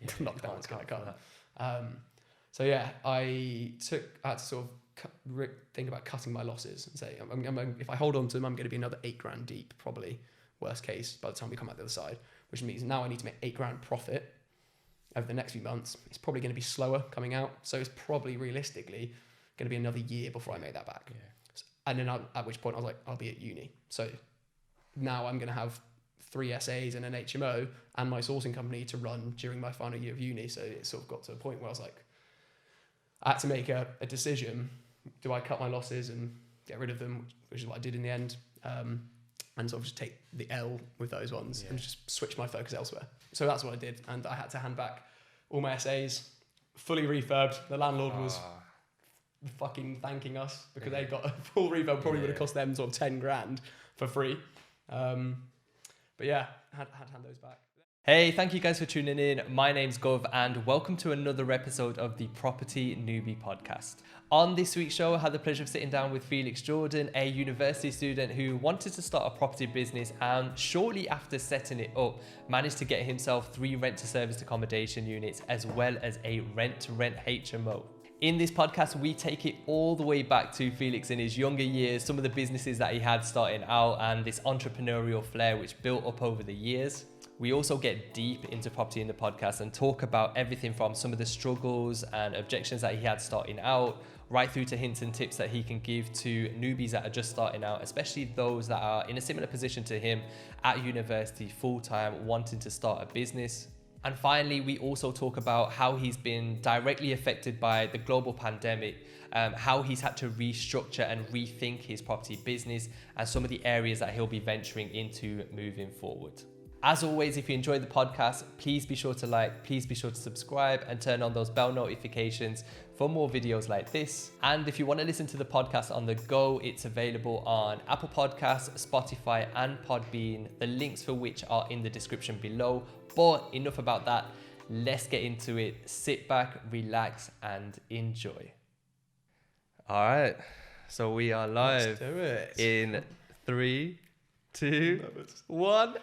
that lockdown was going to come. So yeah, I had to sort of think about cutting my losses and say, if I hold on to them, I'm going to be another $8,000 deep, probably worst case by the time we come out the other side, which means now I need to make $8,000 profit over the next few months. It's probably going to be slower coming out. So it's probably realistically going to be another year before I make that back. Yeah. And then at which point I was like, I'll be at uni. So now I'm going to have 3 SAs and an HMO and my sourcing company to run during my final year of uni. So it sort of got to a point where I was like, I had to make a decision. Do I cut my losses and get rid of them, which is what I did in the end, and sort of just take the L with those ones and just switch my focus elsewhere. So that's what I did. And I had to hand back all my SAs, fully refurbed. The landlord was fucking thanking us because they got a full refurb. Probably would have cost them sort of $10,000 for free. But yeah, had to hand those back. Hey, thank you guys for tuning in. My name's Gov and welcome to another episode of the Property Newbie podcast. On this week's show, I had the pleasure of sitting down with Felix Jordan, a university student who wanted to start a property business and shortly after setting it up, managed to get himself 3 rent-to-serviced accommodation units as well as a rent-to-rent HMO. In this podcast, we take it all the way back to Felix in his younger years, some of the businesses that he had starting out and this entrepreneurial flair which built up over the years. We also get deep into property in the podcast and talk about everything from some of the struggles and objections that he had starting out, right through to hints and tips that he can give to newbies that are just starting out, especially those that are in a similar position to him at university, full-time, wanting to start a business. And finally, we also talk about how he's been directly affected by the global pandemic, how he's had to restructure and rethink his property business and some of the areas that he'll be venturing into moving forward. As always, if you enjoyed the podcast, please be sure to like, please be sure to subscribe and turn on those bell notifications for more videos like this. And if you want to listen to the podcast on the go, it's available on Apple Podcasts, Spotify and Podbean, the links for which are in the description below. But enough about that, let's get into it. Sit back, relax and enjoy. All right, so we are live. Let's do it. In 3, 2, 1.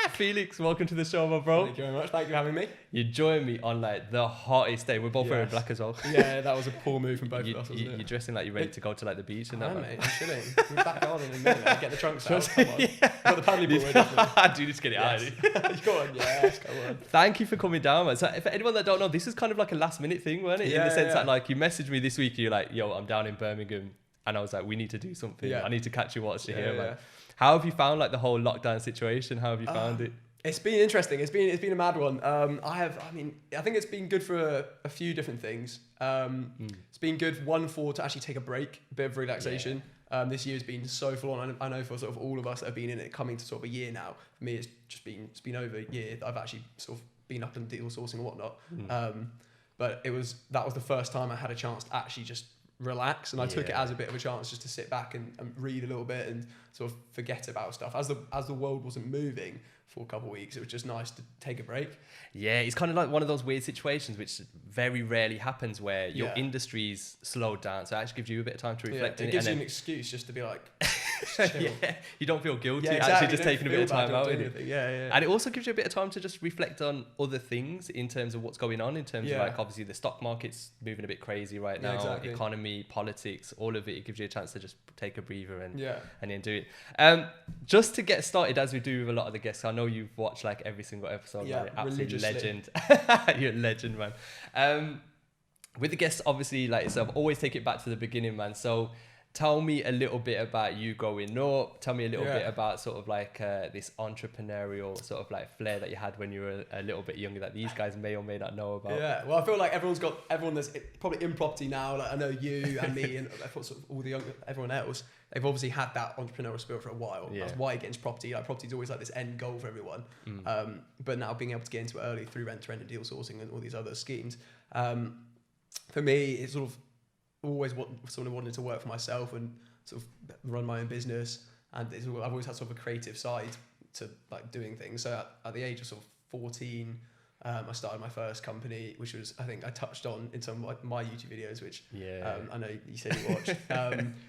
Felix, welcome to the show, my bro. Thank you very much. Thank you for having me. You joined me on like the hottest day. We're both wearing black as well. Yeah, that was a poor move from both of us, wasn't it? You're dressing like you're ready to go to like the beach and that. Mate, I'm chilling. We're back on in a minute. Get the trunks out. Come on. Got the paddling board ready. I do just get it out. Go on, yes, go on. Thank you for coming down, man. So for anyone that don't know, this is kind of like a last minute thing, wasn't it? In the sense that like you messaged me this week, you're like, yo, I'm down in Birmingham. And I was like, we need to do something. I need to catch you whilst you're here, man. How have you found like the whole lockdown situation? How have you found it? It's been interesting. It's been a mad one. I think it's been good for a few different things. It's been good to actually take a break, a bit of relaxation. This year's been so full on. I know for sort of all of us that have been in it, coming to sort of a year now. For me, it's been over a year that I've actually sort of been up and deal sourcing and whatnot. But that was the first time I had a chance to actually just relax, and I took it as a bit of a chance just to sit back and read a little bit and sort of forget about stuff. As the world wasn't moving for a couple of weeks, it was just nice to take a break. Yeah, it's kind of like one of those weird situations which very rarely happens where your industry's slowed down, so it actually gives you a bit of time to reflect. It gives you an excuse just to be like, you don't feel guilty actually just taking a bit of time out. And it also gives you a bit of time to just reflect on other things in terms of what's going on, in terms of like obviously the stock market's moving a bit crazy right now, economy, politics, all of it. It gives you a chance to just take a breather and then do it. Just to get started, as we do with a lot of the guests, I know you've watched like every single episode. Yeah, absolute legend. You're a legend, man. With the guests, obviously, like yourself, always take it back to the beginning, man. So tell me a little bit about you growing up. Tell me a little bit about sort of like this entrepreneurial sort of like flair that you had when you were a little bit younger that these guys may or may not know about. Yeah, well, I feel like everyone that's probably in property now, like I know you and me and sort of all the everyone else, they've obviously had that entrepreneurial spirit for a while. That's why you get into property. Like property is always like this end goal for everyone. But now being able to get into it early through rent and deal sourcing and all these other schemes, for me, it's sort of always wanted to work for myself and sort of run my own business, and I've always had sort of a creative side to like doing things. So at the age of sort of 14, I started my first company, which was, I think I touched on in some of my YouTube videos, which I know you said you watched,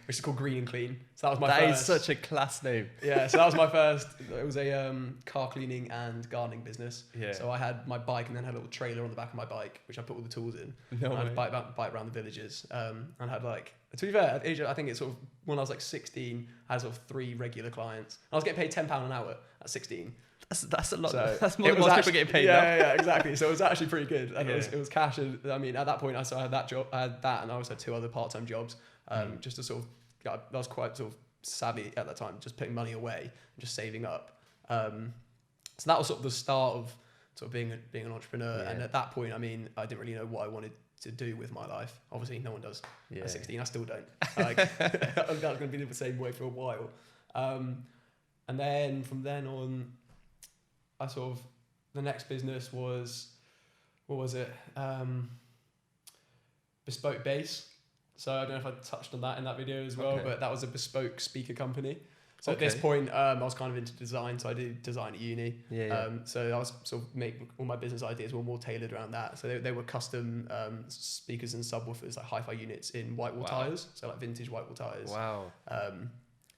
which is called Green and Clean. So that was my first. That is such a class name. Yeah, so that was my first. It was a car cleaning and gardening business. Yeah. So I had my bike and then had a little trailer on the back of my bike, which I put all the tools in. No and way. I'd bike around the villages. And had like, to be fair, at age, I think it's sort of, when I was like 16, I had sort of 3 regular clients. I was getting paid £10 an hour at 16. That's a lot. So that's more than most people getting paid now. Yeah, exactly. So it was actually pretty good. And Yeah. it was cash. And I mean, at that point, I had that job, I had that, and I also had 2 other part-time jobs, just to sort of, I was quite sort of savvy at that time, just putting money away and just saving up. So that was sort of the start of sort of being an entrepreneur. Yeah. And at that point, I mean, I didn't really know what I wanted to do with my life. Obviously, no one does. At 16, I still don't. Like, I'm going to be the same way for a while. And then from then on, I sort of, the next business was, what was it? Bespoke Base. So I don't know if I touched on that in that video as well, but that was a bespoke speaker company. So at this point, I was kind of into design, so I did design at uni. So I was sort of making all my business ideas were more tailored around that. So they were custom speakers and subwoofers, like hi-fi units in white wall tires, so like vintage white wall tires. Wow. And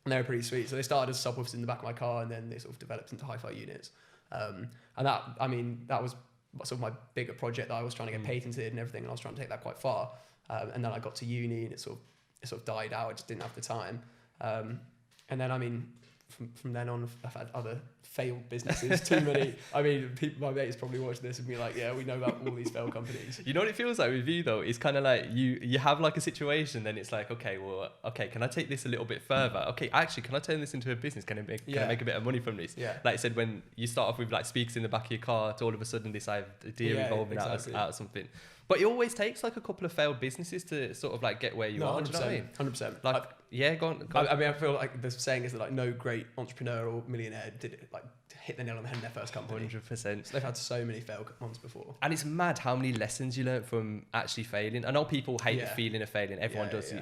they were pretty sweet. So they started as subwoofers in the back of my car, and then they sort of developed into hi-fi units. And that, I mean, that was sort of my bigger project that I was trying to get patented and everything, and I was trying to take that quite far. And then I got to uni, and it sort of died out. I just didn't have the time. And then, I mean, from then on, I've had other failed businesses. Too many. I mean, my mates probably watch this and be like, yeah, we know about all these failed companies. You know what it feels like with you though? It's kind of like you have like a situation, then it's like, okay, can I take this a little bit further? Okay, actually, can I turn this into a business? Can I make a bit of money from this? Yeah. Like I said, when you start off with like speakers in the back of your car, to all of a sudden this idea evolving out of something. But it always takes like a couple of failed businesses to sort of like get where you are. 100%, Do you know what I mean? 100%. Like, go on. I mean, I feel like the saying is that like no great entrepreneur or millionaire did it, like hit the nail on the head in their first company. 100%. So they've had so many failed ones before. And it's mad how many lessons you learn from actually failing. I know people hate the feeling of failing. Everyone does.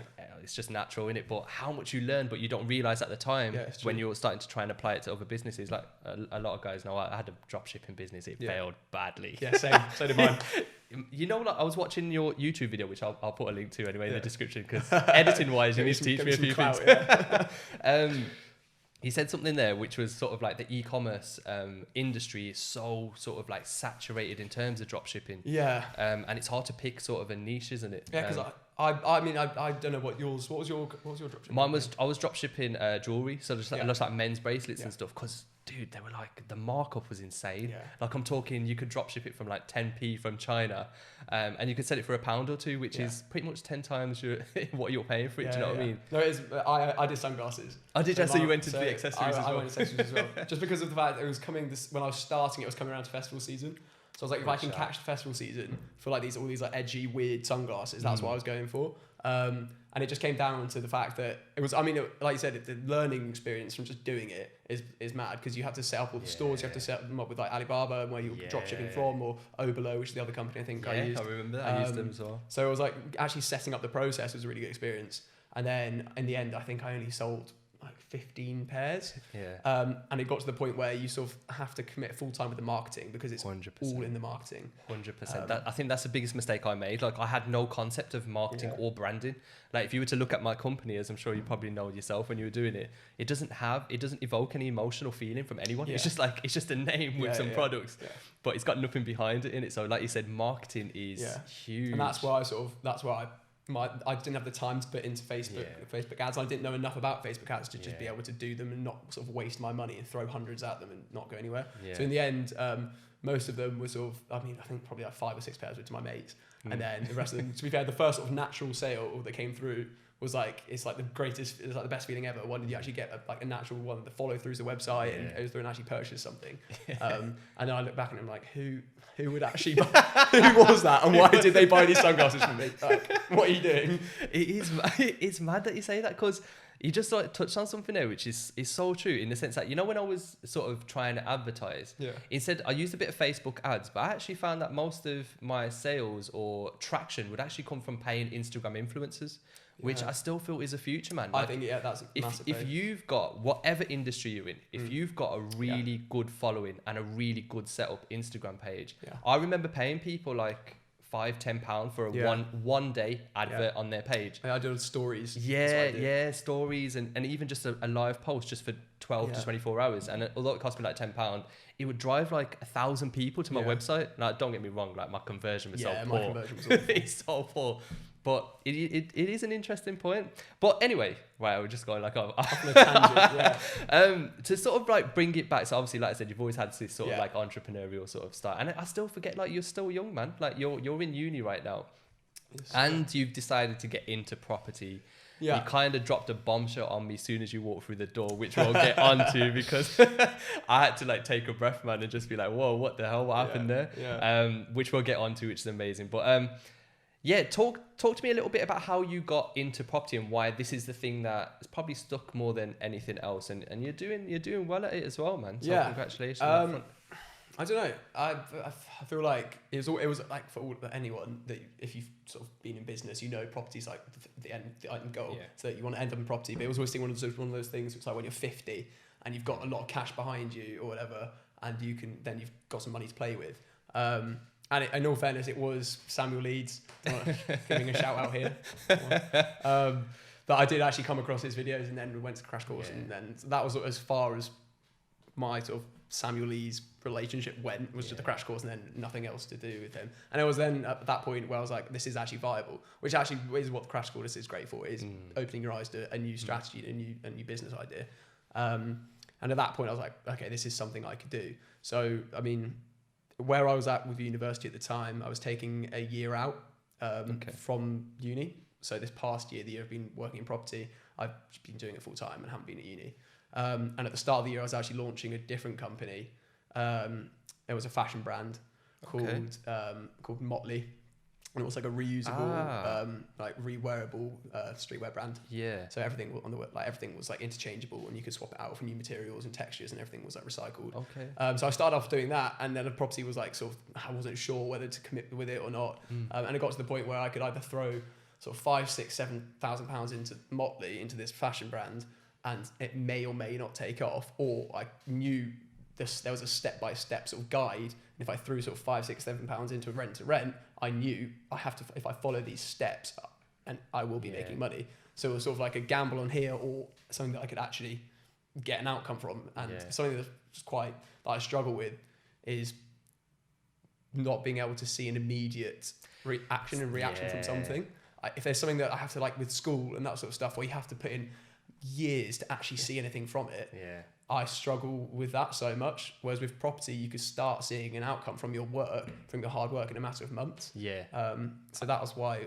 It's just natural, innit? But how much you learn, but you don't realise at the time when you're starting to try and apply it to other businesses. Like a lot of guys know, I had a drop shipping business. It failed badly. Yeah, same. So did mine. You know, like I was watching your YouTube video, which I'll put a link to anyway in the description, because editing wise, you need to teach me a few things. He said something there which was sort of like the e-commerce industry is so sort of like saturated in terms of drop shipping. Yeah. And it's hard to pick sort of a niche, isn't it? Yeah, because I mean, I don't know what yours. What was your drop shipping? Mine was, I was drop shipping jewelry, so just like men's bracelets and stuff, because dude, they were like, the markup was insane. Yeah. Like I'm talking, you could drop ship it from like 10p from China, and you could sell it for £1 or £2, which is pretty much 10 times what you're paying for it. Do you know what I mean? No, it is. I did sunglasses. I did. So you went into the accessories as well. I went into accessories as well, just because of the fact that it was coming. When I was starting, it was coming around to festival season. So I was like, if I can catch the festival season for like all these like edgy, weird sunglasses, that's what I was going for. And it just came down to the fact that it was, I mean, like you said, the learning experience from just doing it is mad, because you have to set up all the stores, you have to set them up with like Alibaba, where you're drop shipping from, or Obolo, which is the other company I think I used. I remember that. I used them as well. So it was like actually setting up the process was a really good experience. And then in the end, I think I only sold like 15 pairs. Yeah. And it got to the point where you sort of have to commit full time with the marketing, because it's 100%. All in the marketing. 100%. I think that's the biggest mistake I made. Like I had no concept of marketing or branding. Like if you were to look at my company, as I'm sure you probably know yourself when you were doing it, it doesn't evoke any emotional feeling from anyone. Yeah. It's just a name with some products, but it's got nothing behind it in it. So like you said, marketing is huge. And that's why I didn't have the time to put into Facebook ads. I didn't know enough about Facebook ads to just be able to do them and not sort of waste my money and throw hundreds at them and not go anywhere. Yeah. So in the end, most of them were sort of, I mean, I think probably like 5 or 6 pairs were to my mates. And then the rest of them, to be fair, the first sort of natural sale that came through was like, it's like the best feeling ever. When you actually get a natural one that follow through the website and goes through and actually purchase something. And then I look back and I'm like, who would actually buy, who was that, and why did they buy these sunglasses from me? Like, what are you doing? It's mad that you say that, because he just like touched on something there, which is so true in the sense that, you know, when I was sort of trying to advertise, instead I used a bit of Facebook ads, but I actually found that most of my sales or traction would actually come from paying Instagram influencers, which I still feel is a future, man. Like, I think, that's a massive if you've got whatever industry you're in, if you've got a really good following and a really good setup Instagram page, I remember paying people like £5-10 for a one day advert on their page. I did stories. Stories and even just a live post just for 12 to 24 hours. And although it cost me like £10, it would drive like 1,000 people to my website. Now, don't get me wrong, like my conversion was so poor. My conversion was awful. It's so poor. But it is an interesting point. But anyway, wow, we're just going like off on a tangent. To sort of like bring it back. So obviously, like I said, you've always had this sort of like entrepreneurial sort of style. And I still forget, like, you're still young, man. Like you're in uni right now. Yes, and you've decided to get into property. You kind of dropped a bombshell on me as soon as you walked through the door, which we'll get onto, because I had to like take a breath, man, and just be like, whoa, what the hell? What happened there? Which we'll get onto, which is amazing. But talk to me a little bit about how you got into property and why this is the thing that has probably stuck more than anything else. And you're doing well at it as well, man. So congratulations. I don't know. I feel like it was like for anyone that if you've sort of been in business, you know, property's like the end goal. So you want to end up in property. But it was always one of those things. It's like when you're 50 and you've got a lot of cash behind you or whatever, and you've got some money to play with. And in all fairness, it was Samuel Leeds, giving a shout out here. But I did actually come across his videos, and then we went to Crash Course, and then that was as far as my sort of Samuel Leeds relationship went, was just the Crash Course and then nothing else to do with him. And it was then at that point where I was like, this is actually viable, which actually is what the Crash Course is great for, is opening your eyes to a new strategy, a new business idea. And at that point I was like, okay, this is something I could do. So, I mean, where I was at with university at the time, I was taking a year out from uni. So this past year, the year I've been working in property, I've been doing it full time and haven't been at uni. And at the start of the year, I was actually launching a different company. It was a fashion brand called Motley. And it was like a reusable, like re-wearable streetwear brand. Yeah. So everything everything was like interchangeable, and you could swap it out for new materials and textures, and everything was like recycled. Okay. So I started off doing that, and then the property was like sort of, I wasn't sure whether to commit with it or not. And it got to the point where I could either throw sort of £5,000-6,000-7,000 into Motley, into this fashion brand, and it may or may not take off, or I knew there was a step-by-step sort of guide. And if I threw sort of £5-6-7 into rent to rent, I knew I have to, if I follow these steps, and I will be making money. So it was sort of like a gamble on here, or something that I could actually get an outcome from. And something that I struggle with is not being able to see an immediate reaction from something. If there's something that I have to, like with school and that sort of stuff, where you have to put in years to actually see anything from it, I struggle with that so much. Whereas with property, you could start seeing an outcome from your work, from your hard work, in a matter of months. So that was why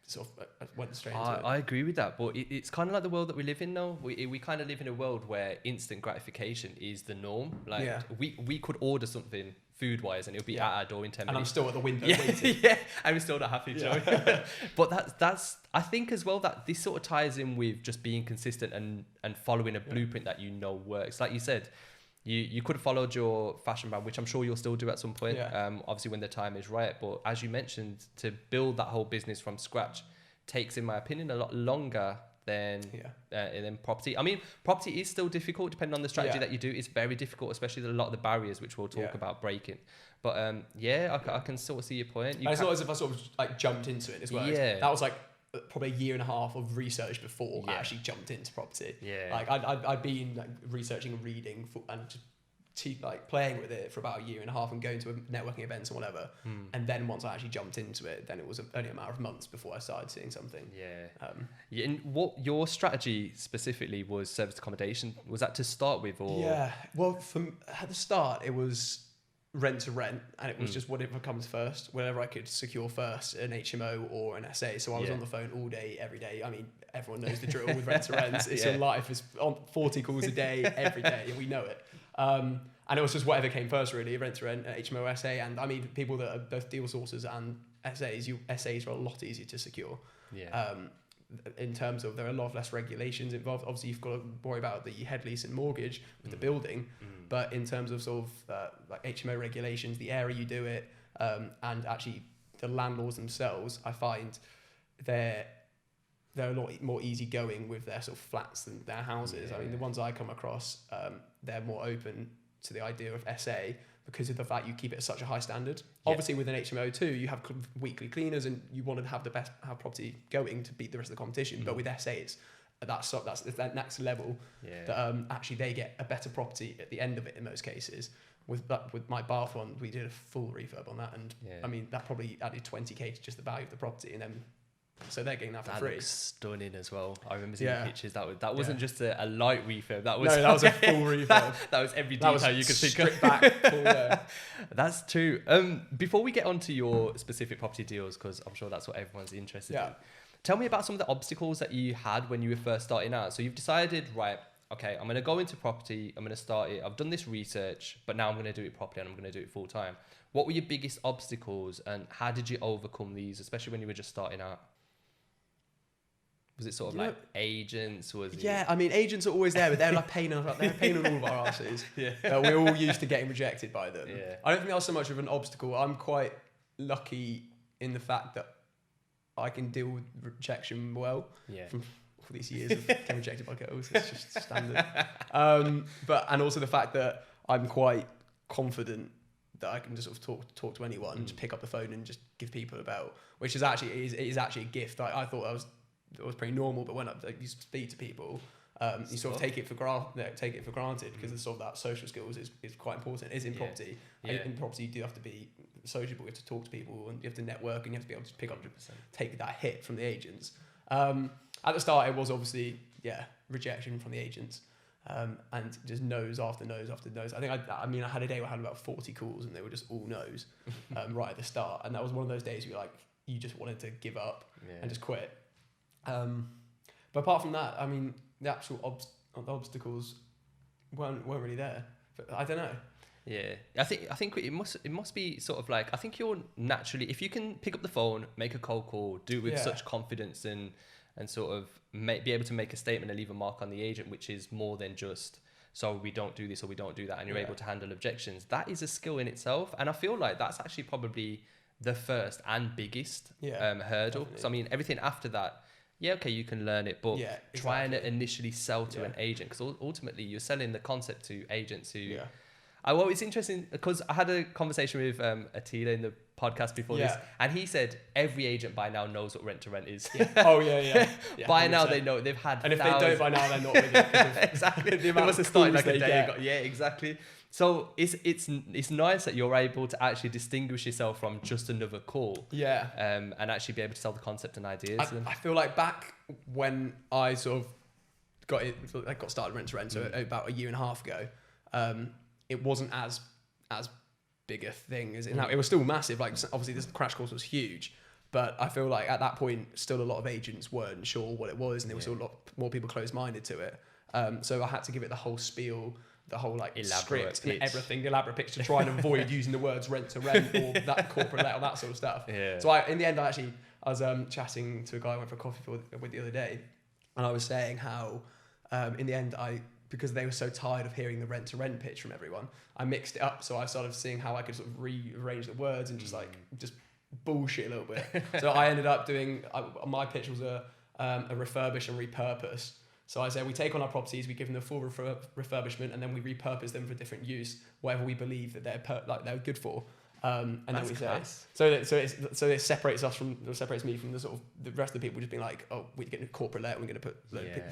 sort of I went straight into it. I agree with that, but it's kind of like the world that we live in now. We kind of live in a world where instant gratification is the norm. Like we could order something food-wise, and it'll be at our door in 10 minutes. And I'm still at the window waiting. And we're still not happy, Joe. But that's I think as well that this sort of ties in with just being consistent and following a blueprint that you know works. Like you said, you could have followed your fashion brand, which I'm sure you'll still do at some point, obviously when the time is right. But as you mentioned, to build that whole business from scratch takes, in my opinion, a lot longer than property. I mean, property is still difficult depending on the strategy that you do. It's very difficult, especially a lot of the barriers, which we'll talk about breaking. But I can sort of see your point. It's not as if I sort of like jumped into it as well. That was like probably a year and a half of research before I actually jumped into property. Like I'd been like researching and reading and just like playing with it for about a year and a half and going to networking events and whatever. And then once I actually jumped into it, then it was only a matter of months before I started seeing something. And what your strategy specifically was serviced accommodation? Was that to start with, or? Well, at the start it was rent to rent, and it was just whatever comes first, whatever I could secure first, an HMO or an SA. So I was on the phone all day, every day. I mean, everyone knows the drill with rent to rent. It's your life. It's on 40 calls a day, every day, and we know it. And it was just whatever came first, really, rent to rent, HMO, SA. And I mean, people that are both deal sources and SAs, SAs are a lot easier to secure. in terms of there are a lot of less regulations involved. Obviously, you've got to worry about the head lease and mortgage with the building, but in terms of sort of like HMO regulations, the area you do it, and actually the landlords themselves, I find they're a lot more easygoing with their sort of flats than their houses. I mean, the ones I come across, they're more open to the idea of SA because of the fact you keep it at such a high standard. Obviously, with an HMO too, you have weekly cleaners and you want to have have property going to beat the rest of the competition. But with SA, it's that's that next level that actually they get a better property at the end of it in most cases. With my bath one, we did a full refurb on that, and I mean that probably added 20k to just the value of the property, and then so they're getting that for free. That looks stunning as well. I remember seeing the pictures. That wasn't just a light refurb. That was that was a full refurb. that was every detail you could think of. Back, full, That's true. Before we get onto your specific property deals, because I'm sure that's what everyone's interested in. Tell me about some of the obstacles that you had when you were first starting out. So you've decided, right, okay, I'm going to go into property. I'm going to start it. I've done this research, but now I'm going to do it properly and I'm going to do it full time. What were your biggest obstacles and how did you overcome these, especially when you were just starting out? Was it sort of like agents? I mean, agents are always there, but they're like paying on all of our asses. We're all used to getting rejected by them. I don't think that was so much of an obstacle. I'm quite lucky in the fact that I can deal with rejection well. From all these years of getting rejected by girls, it's just standard. And also the fact that I'm quite confident that I can just sort of talk to anyone and just pick up the phone and just give people about, which is actually a gift. I thought it was pretty normal, but when you speak to people, you sort of take it for granted because it's sort of that social skills is quite important. It is in property. In property, you do have to be sociable. You have to talk to people and you have to network and you have to be able to pick up, take that hit from the agents. At the start, it was obviously rejection from the agents, and just no's after no's after no's. I think I had a day where I had about 40 calls and they were just all no's right at the start, and that was one of those days where you just wanted to give up and just quit. But apart from that, I mean, the actual obstacles weren't really there. But I don't know. I think it must be sort of like, I think you're naturally, if you can pick up the phone, make a cold call, do it with such confidence and sort of be able to make a statement and leave a mark on the agent, which is more than just, so we don't do this or we don't do that, and you're able to handle objections. That is a skill in itself, and I feel like that's actually probably the first and biggest hurdle. Definitely. So I mean, everything after that, you can learn it, but trying to initially sell to an agent, because ultimately you're selling the concept to agents who... Well, it's interesting because I had a conversation with Attila in the podcast before this, and he said every agent by now knows what rent to rent is. By now they know, they've had and if they don't by now, they're not with it. Exactly. They must have started like a day ago. Exactly. So it's nice that you're able to actually distinguish yourself from just another call. And actually be able to sell the concept and ideas. I feel like back when I sort of got started rent to rent, so about a year and a half ago, it wasn't as big a thing as it now. It was still massive. Like obviously this crash course was huge, but I feel like at that point still a lot of agents weren't sure what it was, and there was still a lot more people closed-minded to it. So I had to give it the whole spiel, the whole like elaborate script pitch. And everything, elaborate pitch to try and avoid using the words rent to rent or that corporate let or that sort of stuff. So in the end, I was chatting to a guy I went for coffee with the other day, and I was saying how in the end because they were so tired of hearing the rent to rent pitch from everyone, I mixed it up. So I started seeing how I could sort of rearrange the words and just bullshit a little bit. So I ended up doing, my pitch was a refurbish and repurpose. So I said, we take on our properties, we give them the full refurbishment, and then we repurpose them for different use, whatever we believe that they're good for. And then we say, so it separates me from the sort of the rest of the people just being like, oh, we're getting a corporate let, we're going to put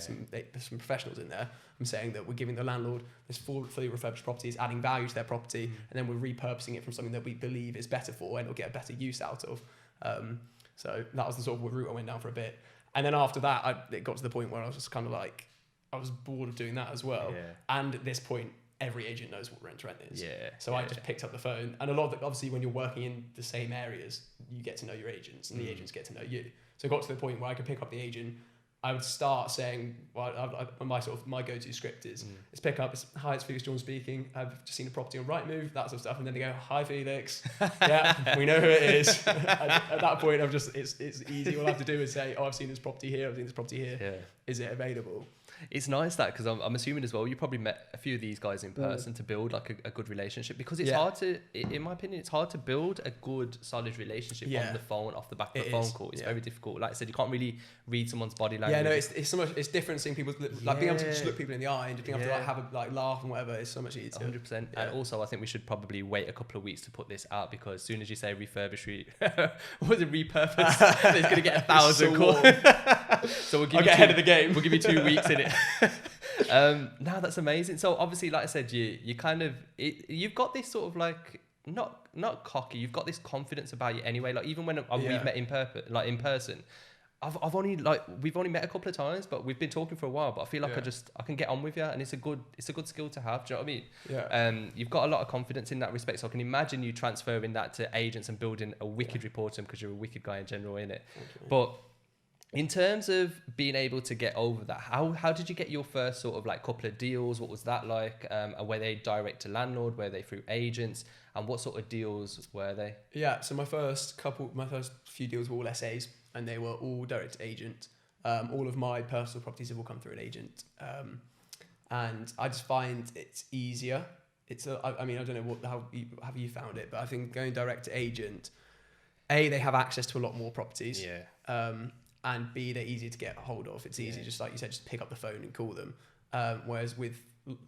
some professionals in there. I'm saying that we're giving the landlord this fully refurbished properties, adding value to their property, and then we're repurposing it from something that we believe is better for and it'll get a better use out of. So that was the sort of route I went down for a bit. And then after that, it got to the point where I was just kind of like, I was bored of doing that as well. And at this point, every agent knows what rent to rent is. So I just picked up the phone, and a lot of obviously when you're working in the same areas, you get to know your agents, and the agents get to know you. So it got to the point where I could pick up the agent, I would start saying, my go-to script is pick up, hi, it's Felix Jordan speaking. I've just seen a property on Rightmove, that sort of stuff. And then they go, hi, Felix. Yeah, we know who it is. At that point, it's easy. All I have to do is say, I've seen this property here. I've seen this property here. Yeah. Is it available? It's nice that, because I'm assuming as well, you probably met a few of these guys in person to build like a good relationship, because it's hard to, in my opinion, it's hard to build a good solid relationship on the phone, off the back of a phone call. It's very difficult. Like I said, you can't really read someone's body language. Yeah, no, it's so much, it's different seeing people, like being able to just look people in the eye and being able to like have a laugh and whatever is so much easier. 100%. And also I think we should probably wait a couple of weeks to put this out, because as soon as you say repurpose, was it repurpose? It's going to get 1,000 calls. So we'll give you ahead of the game. We'll give you 2 weeks in it. No, that's amazing. So obviously, like I said, you kind of you've got this sort of like not cocky. You've got this confidence about you anyway. Like even when we've met in person, we've only met a couple of times, but we've been talking for a while. But I feel like I can get on with you, and it's a good skill to have. Do you know what I mean? Yeah. You've got a lot of confidence in that respect. So I can imagine you transferring that to agents and building a wicked rapport to them, because you're a wicked guy in general, innit? But in terms of being able to get over that, how did you get your first sort of like couple of deals? What was that like? Were they direct to landlord? Were they through agents? And what sort of deals were they? Yeah, so my first few deals were all SAs, and they were all direct to agent. All of my personal properties have all come through an agent. And I just find it's easier. I mean, I don't know how you found it, but I think going direct to agent, A, they have access to a lot more properties. Yeah. And B, they're easy to get a hold of. It's easy, just like you said, just pick up the phone and call them. Whereas with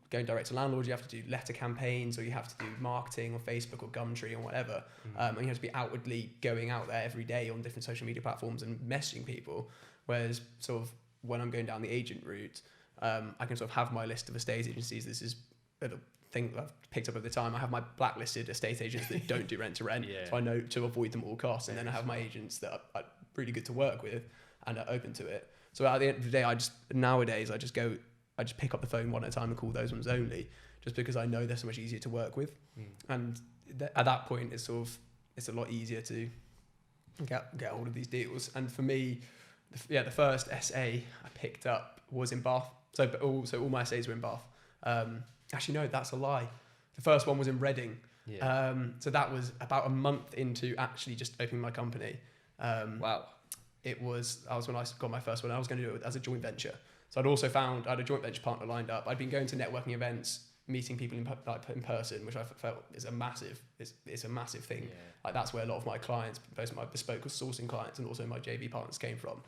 going direct to landlords, you have to do letter campaigns, or you have to do marketing on Facebook or Gumtree or whatever. And you have to be outwardly going out there every day on different social media platforms and messaging people. Whereas sort of when I'm going down the agent route, I can sort of have my list of estate agencies. This is a thing that I've picked up over the time. I have my blacklisted estate agents that don't do rent to rent. So I know to avoid them at all costs. And then I have my agents that are really good to work with and are open to it. So at the end of the day, nowadays I just pick up the phone one at a time and call those ones only, just because I know they're so much easier to work with. And at that point, it's a lot easier to get hold of these deals. And for me, the first SA I picked up was in Bath. So all my SAs were in Bath. Actually, no, that's a lie. The first one was in Reading. Yeah. So that was about a month into actually just opening my company. Wow. That was when I got my first one. I was going to do it as a joint venture. So I had a joint venture partner lined up. I'd been going to networking events, meeting people in person, which I felt is a massive thing. Yeah. Like that's where a lot of my clients, both my bespoke sourcing clients and also my JV partners came from.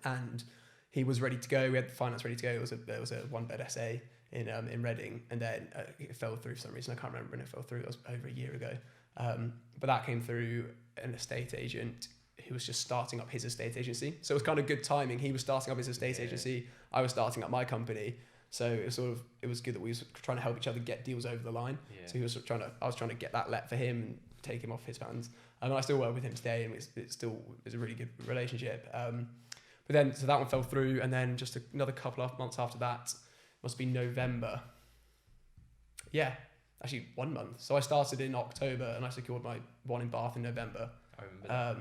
And he was ready to go. We had the finance ready to go. There was a 1-bed SA in Reading, and then it fell through for some reason. I can't remember when it fell through. It was over a year ago. But that came through an estate agent who was just starting up his estate agency. So it was kind of good timing. He was starting up his estate agency. I was starting up my company. So it was good that we were trying to help each other get deals over the line. Yeah. So I was trying to get that let for him and take him off his hands. And I still work with him today, and it's a really good relationship. But then, so that one fell through, and then just another couple of months after that, must be November. Yeah, actually 1 month. So I started in October, and I secured my one in Bath in November. I remember that.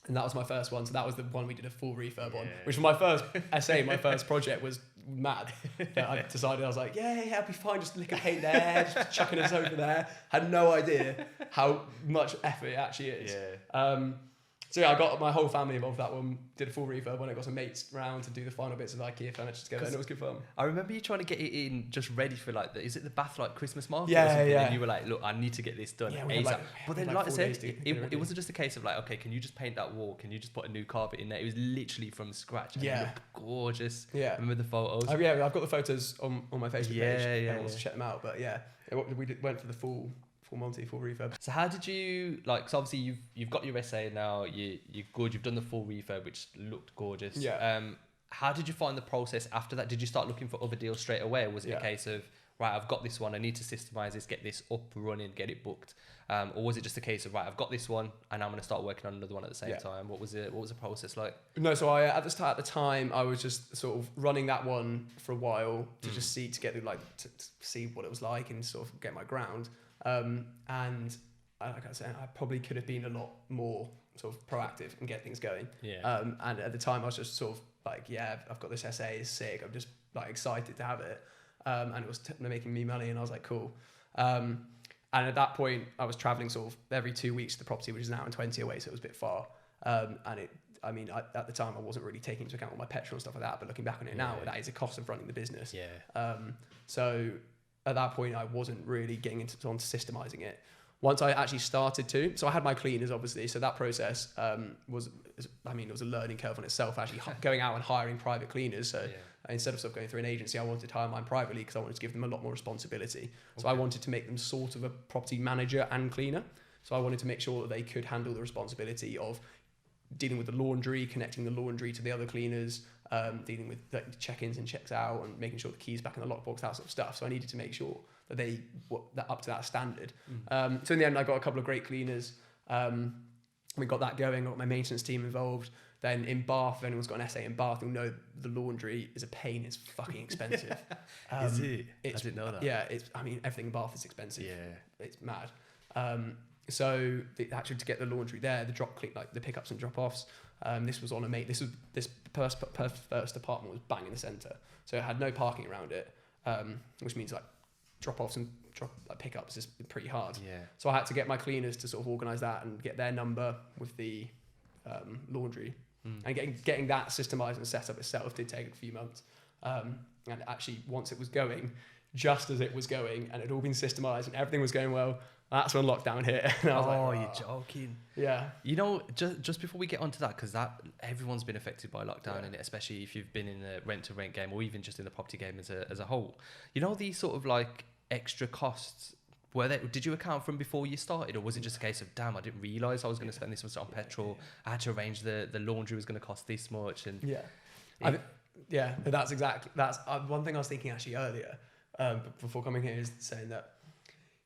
And that was my first one. So that was the one we did a full refurb on, which was my first SA, my first project was mad. But I decided, I was like, yeah, I'll be fine. Just lick a paint there, just chucking us over there. Had no idea how much effort it actually is. Yeah. So yeah, I got my whole family involved with that one, did a full refurb when I got some mates round to do the final bits of IKEA furniture together, and it was good fun. I remember you trying to get it in just ready for is it the Bath Christmas market? Yeah, or something? yeah. And you were like, look, I need to get this done ASAP. But then like I said, it wasn't just a case of like, okay, can you just paint that wall? Can you just put a new carpet in there? It was literally from scratch. And it looked gorgeous. Yeah. Remember the photos? I've got the photos on my Facebook page. Anyone wants to check them out. But yeah, we went for the full refurb. So how did you so obviously you've got your SA now, you're good, you've done the full refurb, which looked gorgeous. Yeah. How did you find the process after that? Did you start looking for other deals straight away, or was it a case of, right, I've got this one, I need to systemize this, get this up running, get it booked, or was it just a case of, right, I've got this one and I'm going to start working on another one at the same time? What was the process like? No, so I at the time I was just sort of running that one for a while to just see to see what it was like and sort of get my ground. And like I said, I probably could have been a lot more sort of proactive and get things going. Yeah. And at the time I was just sort of like, yeah, I've got this SA, it's sick. I'm just like excited to have it. And it was making me money, and I was like, cool. And at that point I was traveling sort of every 2 weeks to the property, which is an hour and 20 away. So it was a bit far. And at the time I wasn't really taking into account all my petrol and stuff like that, but looking back on it now, that is a cost of running the business. Yeah. So at that point I wasn't really getting on to systemizing it. Once I actually started to, so I had my cleaners obviously, so that process it was a learning curve on itself, actually going out and hiring private cleaners. So instead of sort of going through an agency, I wanted to hire mine privately because I wanted to give them a lot more responsibility. So I wanted to make them sort of a property manager and cleaner. So I wanted to make sure that they could handle the responsibility of dealing with the laundry, connecting the laundry to the other cleaners, dealing with the check-ins and checks out, and making sure the keys back in the lockbox, that sort of stuff. So I needed to make sure that they were up to that standard. So in the end, I got a couple of great cleaners. We got that going, got my maintenance team involved. Then in Bath, if anyone's got an SA in Bath, you'll know the laundry is a pain. It's fucking expensive. Is it? I didn't know that. Yeah, everything in Bath is expensive. Yeah. It's mad. So actually to get the laundry there, the pickups and drop-offs, this was on this first apartment was bang in the centre. So it had no parking around it, which means like drop-offs and pickups is pretty hard. Yeah. So I had to get my cleaners to sort of organise that and get their number with the laundry. And getting that systemised and set up itself did take a few months. And actually, once it was going, just as it was going, and it had all been systemised and everything was going well, that's when lockdown hit. And I was like, oh, you're joking. Yeah. You know, just before we get onto that, because everyone's been affected by lockdown, and especially if you've been in the rent-to-rent game or even just in the property game as a whole. You know, these sort of like extra costs, did you account for them before you started, or was it just a case of, damn, I didn't realise I was going to spend this much on petrol. I had to arrange the laundry was going to cost this much, and that's one thing I was thinking actually earlier before coming here, is saying that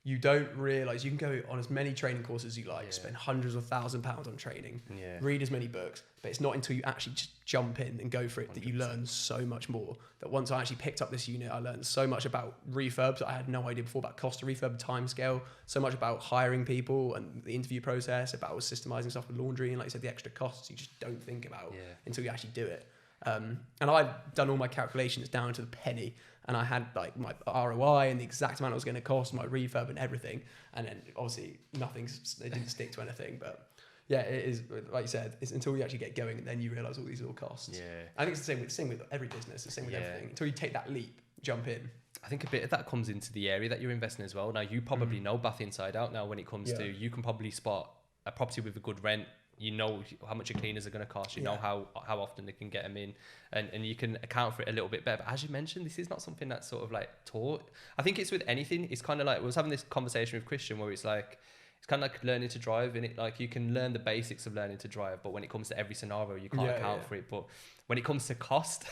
you don't realise you can go on as many training courses as you like, spend hundreds of £1,000s on training, read as many books, but it's not until you actually just jump in and go for it 100%. That you learn so much more. That once I actually picked up this unit, I learned so much about refurbs that I had no idea before, about cost of refurb, timescale, so much about hiring people and the interview process, about systemising stuff with laundry, and like I said, the extra costs you just don't think about until you actually do it. And I'd done all my calculations down to the penny, and I had like my ROI and the exact amount it was going to cost, my refurb and everything. And then obviously it didn't stick to anything. But yeah, it is, like you said, it's until you actually get going and then you realise all these little costs. Yeah. I think it's the same with every business, the same with everything. Until you take that leap, jump in. I think a bit of that comes into the area that you're investing as well. Now, you probably know Bath inside out now when it comes to, you can probably spot a property with a good rent. You know how much your cleaners are going to cost. You know how often they can get them in, and you can account for it a little bit better. But as you mentioned, this is not something that's sort of like taught. I think it's with anything. It's kind of like, I was having this conversation with Christian where it's like, it's kind of like learning to drive, and it like you can learn the basics of learning to drive, but when it comes to every scenario, you can't account for it. But when it comes to cost,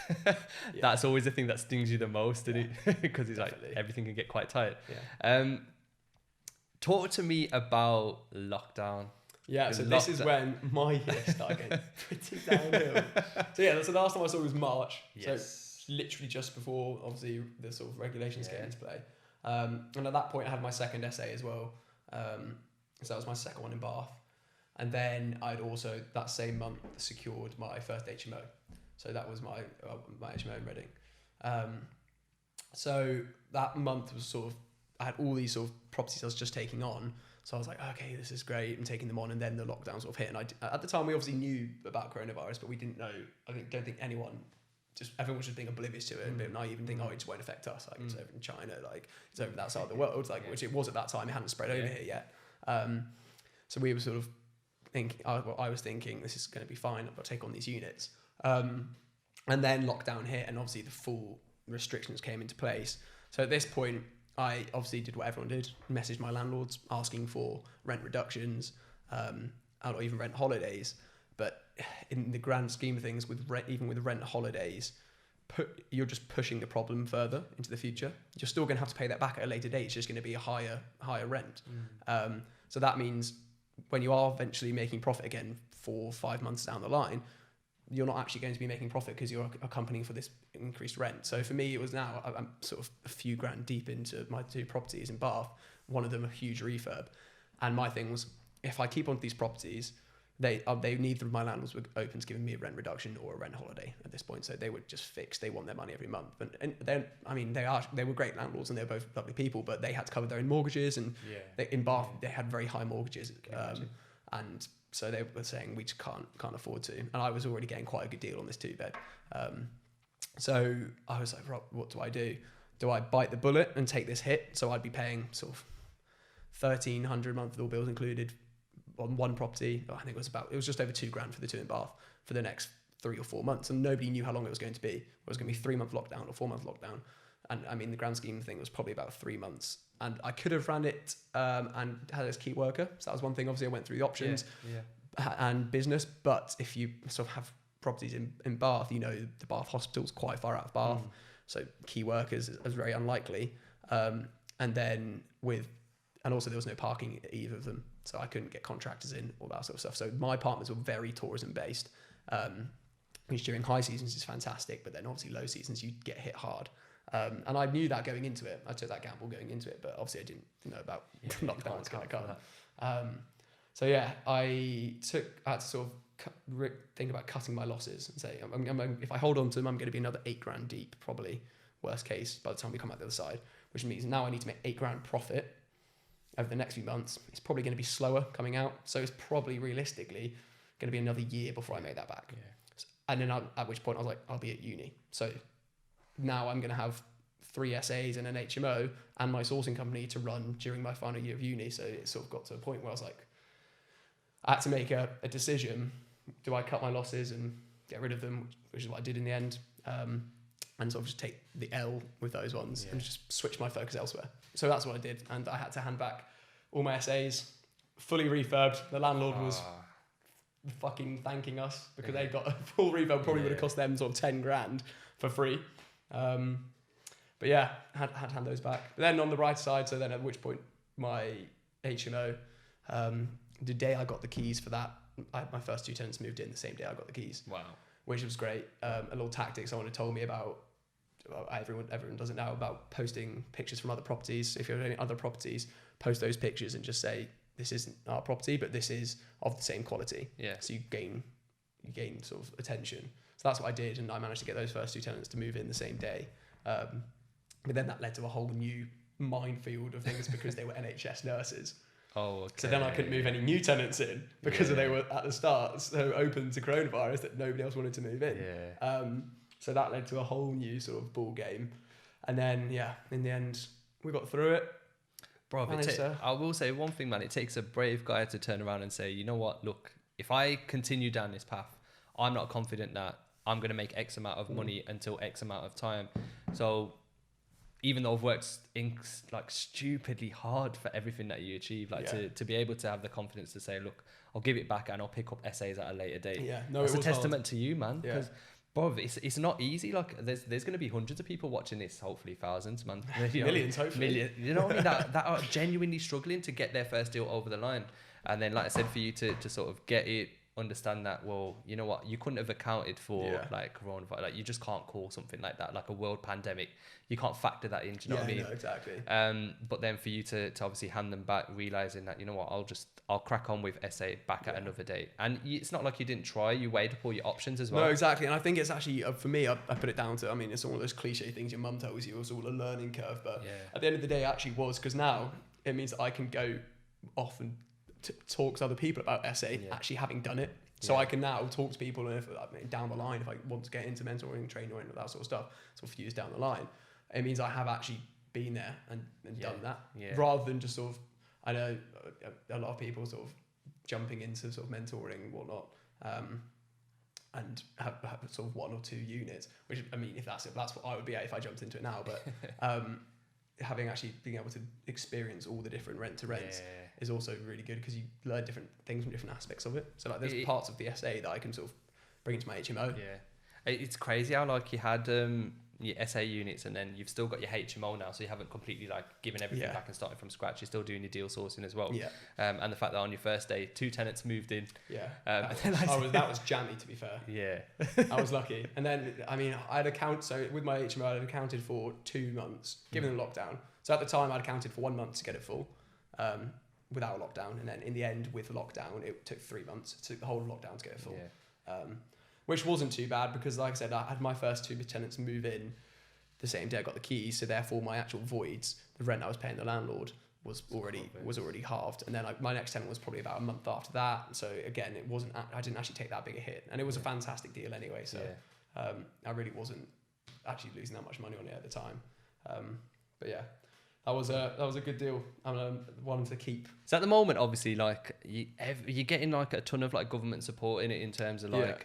that's always the thing that stings you the most, isn't it? Because it's like everything can get quite tight. Talk to me about lockdown. Yeah, so this is when my year started getting pretty downhill. So the last time I saw it was March. Yes. So literally just before, obviously, the sort of regulations came into play. And at that point, I had my second SA as well. So that was my second one in Bath. And then I'd also, that same month, secured my first HMO. So that was my HMO in Reading. So that month was sort of, I had all these sort of properties I was just taking on. So I was like, okay, this is great. I'm taking them on. And then the lockdown sort of hit. And at the time, we obviously knew about coronavirus, but we didn't know. Don't think anyone, everyone was just being oblivious to it. And I even think, it just won't affect us. Like, it's over in China, like, it's over that side of the world, like, which it was at that time. It hadn't spread over here yet. So we were sort of thinking, I was thinking, this is going to be fine. I'll take on these units. And then lockdown hit, and obviously the full restrictions came into place. So at this point, I obviously did what everyone did, messaged my landlords asking for rent reductions, or even rent holidays. But in the grand scheme of things, even with rent holidays, you're just pushing the problem further into the future. You're still going to have to pay that back at a later date. It's just going to be a higher rent. So that means when you are eventually making profit again 4 or 5 months down the line, you're not actually going to be making profit because you're accompanying for this increased rent. So for me, it was now, I'm sort of a few grand deep into my 2 properties in Bath, one of them a huge refurb. And my thing was, if I keep on these properties, neither of my landlords were open to giving me a rent reduction or a rent holiday at this point. So they were just fixed. They want their money every month. And they were great landlords and they were both lovely people, but they had to cover their own mortgages. And in Bath, they had very high mortgages. And so they were saying we just can't afford to. And I was already getting quite a good deal on this 2-bed. So I was like, Rob, what do I do? Do I bite the bullet and take this hit? So I'd be paying sort of $1,300 a month with all bills included on one property. I think it was just over $2,000 for the 2 in Bath for the next 3 or 4 months. And nobody knew how long it was going to be. It was going to be 3-month lockdown or 4-month lockdown. And I mean, the grand scheme of the thing was probably about 3 months. And I could have ran it and had as key worker. So that was one thing. Obviously, I went through the options and business. But if you sort of have properties in Bath, the Bath hospital's quite far out of Bath. So key workers is very unlikely. And also there was no parking at either of them. So I couldn't get contractors in, all that sort of stuff. So my apartments were very tourism based, which during high seasons is fantastic, but then obviously low seasons you get hit hard. And I knew that going into it. I took that gamble going into it, but obviously I didn't know about lockdowns. So yeah, I had to sort of think about cutting my losses and say, if I hold on to them, I'm going to be another $8,000 deep, probably worst case by the time we come out the other side, which means now I need to make $8,000 profit over the next few months. It's probably going to be slower coming out. So it's probably realistically going to be another year before I make that back. And then at which point I was like, I'll be at uni. So now I'm going to have 3 SAs and an HMO and my sourcing company to run during my final year of uni. So it sort of got to a point where I was like, I had to make a decision. Do I cut my losses and get rid of them, which is what I did in the end, and sort of just take the L with those ones and just switch my focus elsewhere. So that's what I did. And I had to hand back all my SAs, fully refurbed. The landlord was fucking thanking us because they got a full refurb, probably would have cost them sort of $10,000 for free. But yeah, had to hand those back. But then on the right side, so then at which point my HMO, the day I got the keys for that, my first 2 tenants moved in the same day I got the keys. Wow. Which was great. A little tactic someone had told me about, everyone does it now, about posting pictures from other properties. So if you're doing other properties, post those pictures and just say, this isn't our property, but this is of the same quality. Yeah. So you gain sort of attention. So that's what I did, and I managed to get those first 2 tenants to move in the same day. But then that led to a whole new minefield of things because they were NHS nurses. Oh, okay. So then I couldn't move any new tenants in because they were at the start so open to coronavirus that nobody else wanted to move in. Yeah. So that led to a whole new sort of ball game. And then, in the end, we got through it. Bro, I will say one thing, man. It takes a brave guy to turn around and say, you know what, look, if I continue down this path, I'm not confident that I'm going to make X amount of money until X amount of time. So even though I've worked stupidly hard for everything that you achieve, to be able to have the confidence to say, look, I'll give it back and I'll pick up SAs at a later date. Yeah, no, it's a testament to you, man. Because, bro, it's not easy. Like, there's going to be hundreds of people watching this, hopefully thousands, man. Millions, hopefully. Millions. You know what I mean? that are genuinely struggling to get their first deal over the line. And then, like I said, for you to sort of get it, understand that, well, you know what, you couldn't have accounted for like coronavirus. Like, you just can't call something like that, like a world pandemic. You can't factor that in. Do you know what I mean? No, exactly. But then for you to obviously hand them back, realizing that, you know what, I'll crack on with SA back at another date. And it's not like you didn't try. You weighed up all your options as well. No, exactly. And I think it's actually, for me, I put it down to, I mean, it's all those cliche things your mum tells you. It was all a learning curve. But at the end of the day, it actually was, because now it means that I can go off and talk to other people about SA, actually having done it. So I can now talk to people, and if down the line, if I want to get into mentoring, training, or that sort of stuff, sort of years down the line, it means I have actually been there and done that, rather than just sort of, I know a lot of people sort of jumping into sort of mentoring and whatnot, and have sort of 1 or 2 units, which, I mean, if that's what I would be at if I jumped into it now, but having actually being able to experience all the different rent to rents is also really good, because you learn different things from different aspects of it. So like there's parts of the SA that I can sort of bring into my HMO. Yeah, it's crazy how like you had your SA units, and then you've still got your HMO now, so you haven't completely like given everything back and started from scratch. You're still doing your deal sourcing as well. Yeah. And the fact that on your first day 2 tenants moved in. Yeah. That was jammy, to be fair. Yeah. I was lucky. And then, I mean, so with my HMO, I'd accounted for 2 months, given the lockdown. So at the time, I'd accounted for 1 month to get it full. without lockdown, and then in the end with lockdown it took 3 months. It took the whole lockdown to go full, which wasn't too bad because, like I said, I had my first 2 tenants move in the same day I got the keys, so therefore my actual voids, the rent I was paying the landlord, was already halved, and then my next tenant was probably about a month after that. So again, I didn't actually take that big a hit, and it was a fantastic deal anyway. So I really wasn't actually losing that much money on it at the time. But yeah, that was a good deal. I'm one to keep. So at the moment, obviously, like you're getting like a ton of like government support in it in terms of like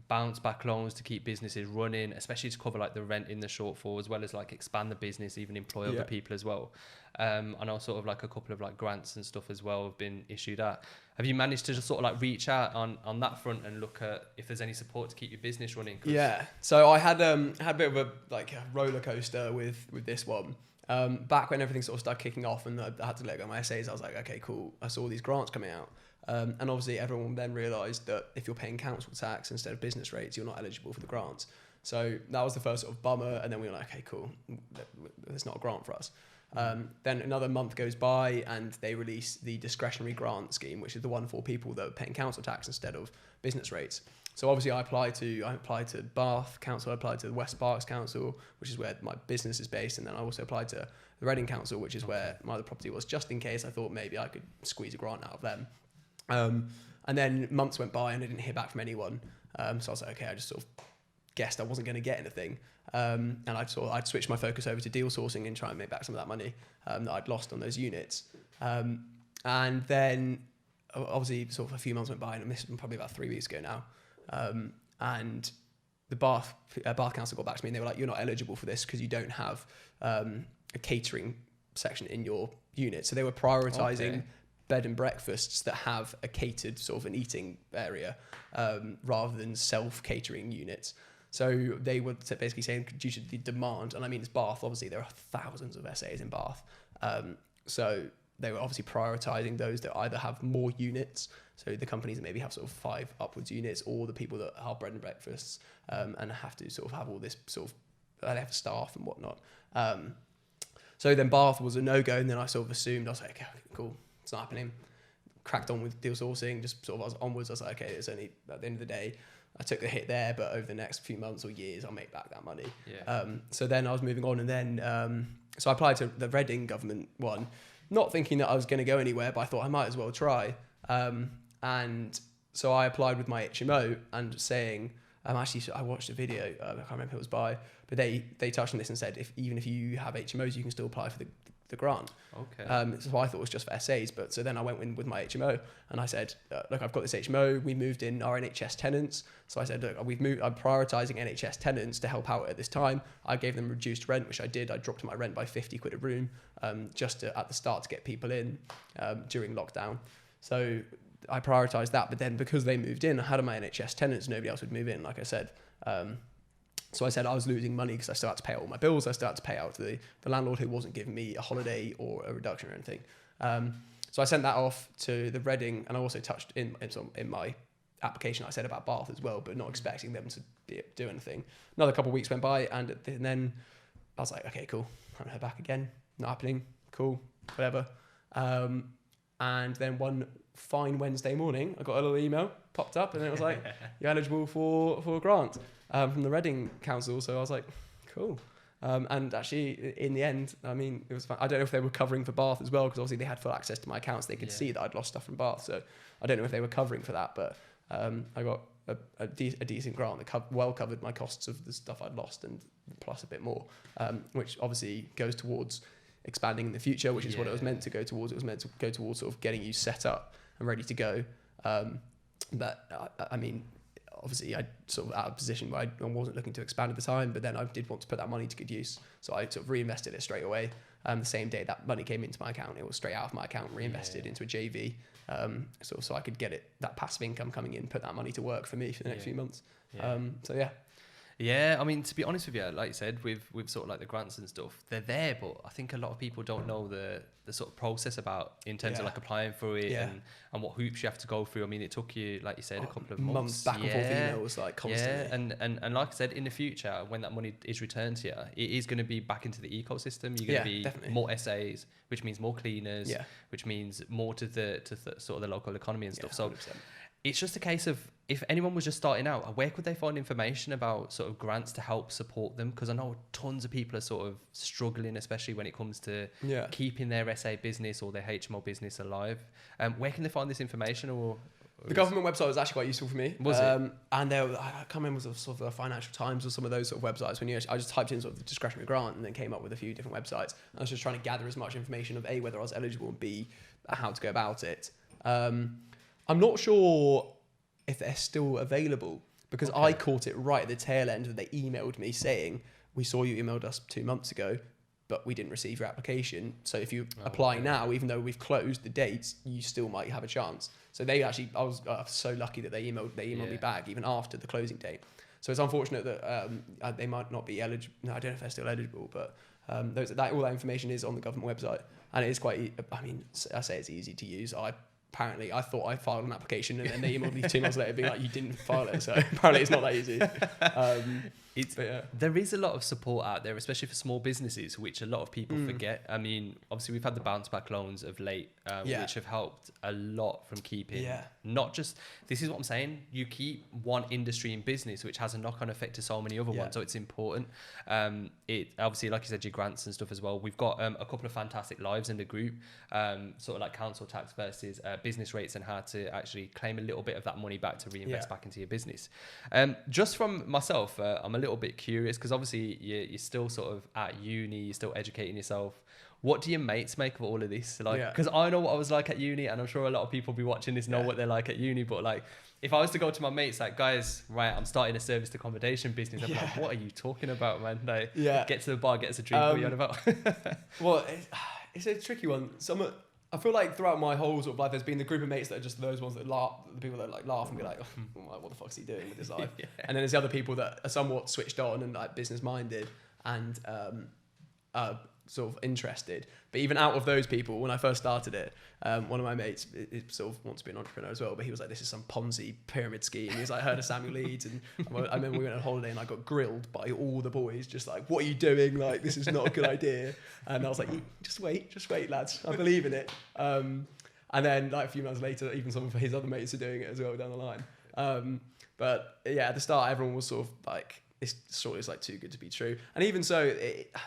bounce back loans to keep businesses running, especially to cover like the rent in the shortfall, as well as like expand the business, even employ other people as well. And also sort of like a couple of like grants and stuff as well have been issued out. Have you managed to just sort of like reach out on that front and look at if there's any support to keep your business running? Yeah. So I had a bit of a roller coaster with this one. Back when everything sort of started kicking off and I had to let go of my essays, I was like, okay, cool. I saw these grants coming out. And obviously everyone then realised that if you're paying council tax instead of business rates, you're not eligible for the grants. So that was the first sort of bummer. And then we were like, okay, cool. There's not a grant for us. Then another month goes by and they release the discretionary grant scheme, which is the one for people that are paying council tax instead of business rates. So obviously I applied to Bath Council, I applied to the West Berks Council, which is where my business is based, and then I also applied to the Reading Council, which is where my other property was, just in case I thought maybe I could squeeze a grant out of them. And then months went by and I didn't hear back from anyone. So I was like, okay, I just sort of guessed I wasn't going to get anything. And I'd switched my focus over to deal sourcing and try and make back some of that money that I'd lost on those units. And then obviously sort of a few months went by, and this was probably about 3 weeks ago now. And the Bath Council got back to me and they were like, you're not eligible for this because you don't have a catering section in your unit. So they were prioritising bed and breakfasts that have a catered sort of an eating area rather than self-catering units. So they were basically saying due to the demand, and I mean it's Bath, obviously there are thousands of SAs in Bath. So they were obviously prioritising those that either have more units, so the companies that maybe have sort of 5 upwards units, or the people that are bread and breakfasts and have to sort of have all this sort of, they have staff and whatnot. So then Bath was a no-go, and then I sort of assumed, I was like, okay, cool, it's not happening. Cracked on with deal sourcing, just sort of I was onwards. I was like, okay, it's only at the end of the day, I took the hit there, but over the next few months or years, I'll make back that money. So then I was moving on, and then so I applied to the Reading government one, not thinking that I was going to go anywhere, but I thought I might as well try. And so I applied with my HMO and saying, actually, I watched a video, I can't remember who it was by, but they touched on this and said, even if you have HMOs, you can still apply for the grant. Okay. So I thought it was just for SAs, but so then I went in with my HMO and I said, look, I've got this HMO. We moved in our NHS tenants. So I said, look, I'm prioritising NHS tenants to help out at this time. I gave them reduced rent, which I did. I dropped my rent by 50 quid a room just at the start to get people in during lockdown. So I prioritised that, but then because they moved in, I had my NHS tenants, nobody else would move in, like I said. So I said I was losing money because I still had to pay all my bills. I still had to pay out to the landlord who wasn't giving me a holiday or a reduction or anything. So I sent that off to the Reading, and I also touched in my application I said about Bath as well, but not expecting them to do anything. Another couple of weeks went by, and then I was like, okay, cool. I haven't heard back again. Not happening. Cool. Whatever. And then one fine Wednesday morning, I got a little email, popped up, and it was like, you're eligible for a grant from the Reading Council. So I was like, cool. And actually, in the end, I mean, it was fun. I don't know if they were covering for Bath as well, because obviously they had full access to my accounts. They could see that I'd lost stuff from Bath. So I don't know if they were covering for that, but I got a decent grant that well covered my costs of the stuff I'd lost, and plus a bit more, which obviously goes towards expanding in the future, which is what it was meant to go towards. It was meant to go towards sort of getting you set up and ready to go. But I mean, obviously I sort of at a position where I wasn't looking to expand at the time, but then I did want to put that money to good use. So I sort of reinvested it straight away. The same day that money came into my account, it was straight out of my account, reinvested into a JV. So I could get that passive income coming in, put that money to work for me for the next few months. So yeah. Yeah, I mean, to be honest with you, like you said, with sort of like the grants and stuff, they're there, but I think a lot of people don't know the sort of process about in terms of like applying for it and what hoops you have to go through. I mean, it took you, like you said, a couple of months back and forth emails, like constantly. Yeah, and like I said, in the future, when that money is returned to you, it is going to be back into the ecosystem. You're going to be definitely. more SAs, which means more cleaners, which means more to the sort of the local economy and stuff. 100%. So it's just a case of, if anyone was just starting out, where could they find information about sort of grants to help support them? Because I know tons of people are sort of struggling, especially when it comes to keeping their SA business or their HMO business alive. Where can they find this information? Or the government website was actually quite useful for me. Was it? And there, I can't remember, was sort of the Financial Times or some of those sort of websites. I just typed in sort of the discretionary grant and then came up with a few different websites. I was just trying to gather as much information of A, whether I was eligible, and B, how to go about it. I'm not sure if they're still available, because I caught it right at the tail end that they emailed me saying, we saw you emailed us 2 months ago, but we didn't receive your application. So if you apply now, even though we've closed the dates, you still might have a chance. So they actually, I was so lucky that they emailed me back even after the closing date. So it's unfortunate that they might not be eligible. No, I don't know if they're still eligible, but all that information is on the government website, and it is quite, I mean, I say it's easy to use. Apparently, I thought I filed an application, and then they emailed me 2 months later being like, you didn't file it. So apparently it's not that easy. There is a lot of support out there, especially for small businesses, which a lot of people forget. I mean, obviously we've had the bounce back loans of late, which have helped a lot from keeping, not just, this is what I'm saying, you keep one industry in business, which has a knock-on effect to so many other ones. So it's important. It obviously, like you said, your grants and stuff as well. We've got a couple of fantastic lives in the group, sort of like council tax versus business rates, and how to actually claim a little bit of that money back to reinvest back into your business. Just from myself, I'm a little bit curious, because obviously you're still sort of at uni, you're still educating yourself. What do your mates make of all of this? Like, because I know what I was like at uni, and I'm sure a lot of people be watching this know what they're like at uni. But like, if I was to go to my mates, like, guys, right, I'm starting a serviced accommodation business, I'm like, what are you talking about, man? Like, get to the bar, get us a drink. What are you on about? Well, it's a tricky one. I feel like throughout my whole sort of life, there's been the group of mates that are just those ones that laugh, the people that like laugh and be like, oh, what the fuck's he doing with his life? And then there's the other people that are somewhat switched on and like business minded and sort of interested. But even out of those people, when I first started it, one of my mates it sort of wants to be an entrepreneur as well, but he was like, this is some Ponzi pyramid scheme. He was like, I heard of Samuel Leeds, and I remember we went on holiday and I got grilled by all the boys, just like, what are you doing? Like, this is not a good idea. And I was like, just wait, lads. I believe in it. And then like a few months later, even some of his other mates are doing it as well down the line. But yeah, at the start, everyone was sort of like, this sort of is like too good to be true. And even so,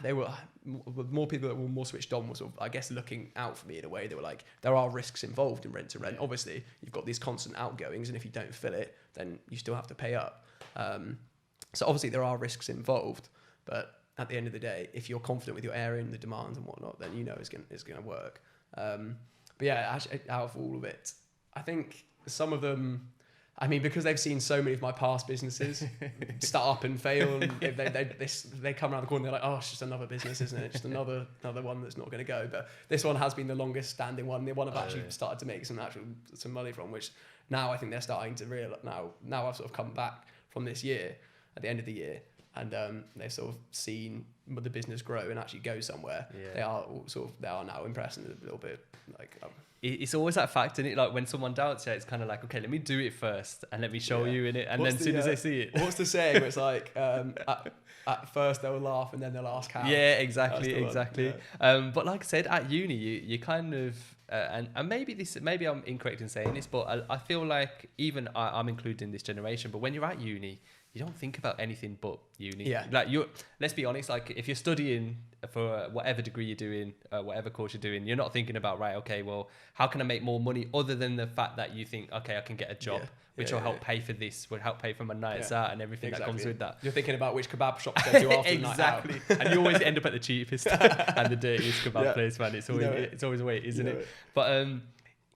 there were more people that were more switched on, were sort of, I guess, looking out for me in a way. They were like, there are risks involved in rent to rent. Obviously, you've got these constant outgoings, and if you don't fill it, then you still have to pay up. So obviously there are risks involved, but at the end of the day, if you're confident with your area and the demands and whatnot, then you know it's going to work. But yeah, actually, out of all of it, I think some of them, I mean, because they've seen so many of my past businesses start up and fail, and they come around the corner and they're like, oh, it's just another business, isn't it? Just another one that's not going to go. But this one has been the longest standing one. The one I've actually started to make some money from, which now I think they're starting to realize. Now I've sort of come back from this year, at the end of the year, and they've sort of seen the business grow and actually go somewhere. They are now impressed and a little bit like. It's always that fact, isn't it? Like when someone doubts you, it's kind of like, okay, let me do it first and let me show you in it. And then as soon as they see it. What's the saying where it's like, at first they'll laugh and then they'll ask how. Yeah, exactly. Yeah. But like I said, at uni, you kind of, and maybe I'm incorrect in saying this, but I feel like even I'm included in this generation, but when you're at uni, you don't think about anything but uni. Yeah. Like let's be honest, like if you're studying for whatever degree you're doing, whatever course you're doing, you're not thinking about, right, okay, well, how can I make more money, other than the fact that you think, okay, I can get a job, which will help pay for this, will help pay for my nights out and everything that comes with that. You're thinking about which kebab shop to go to after the night out. And you always end up at the cheapest and the dirtiest kebab place, man. It's always a way, isn't it? But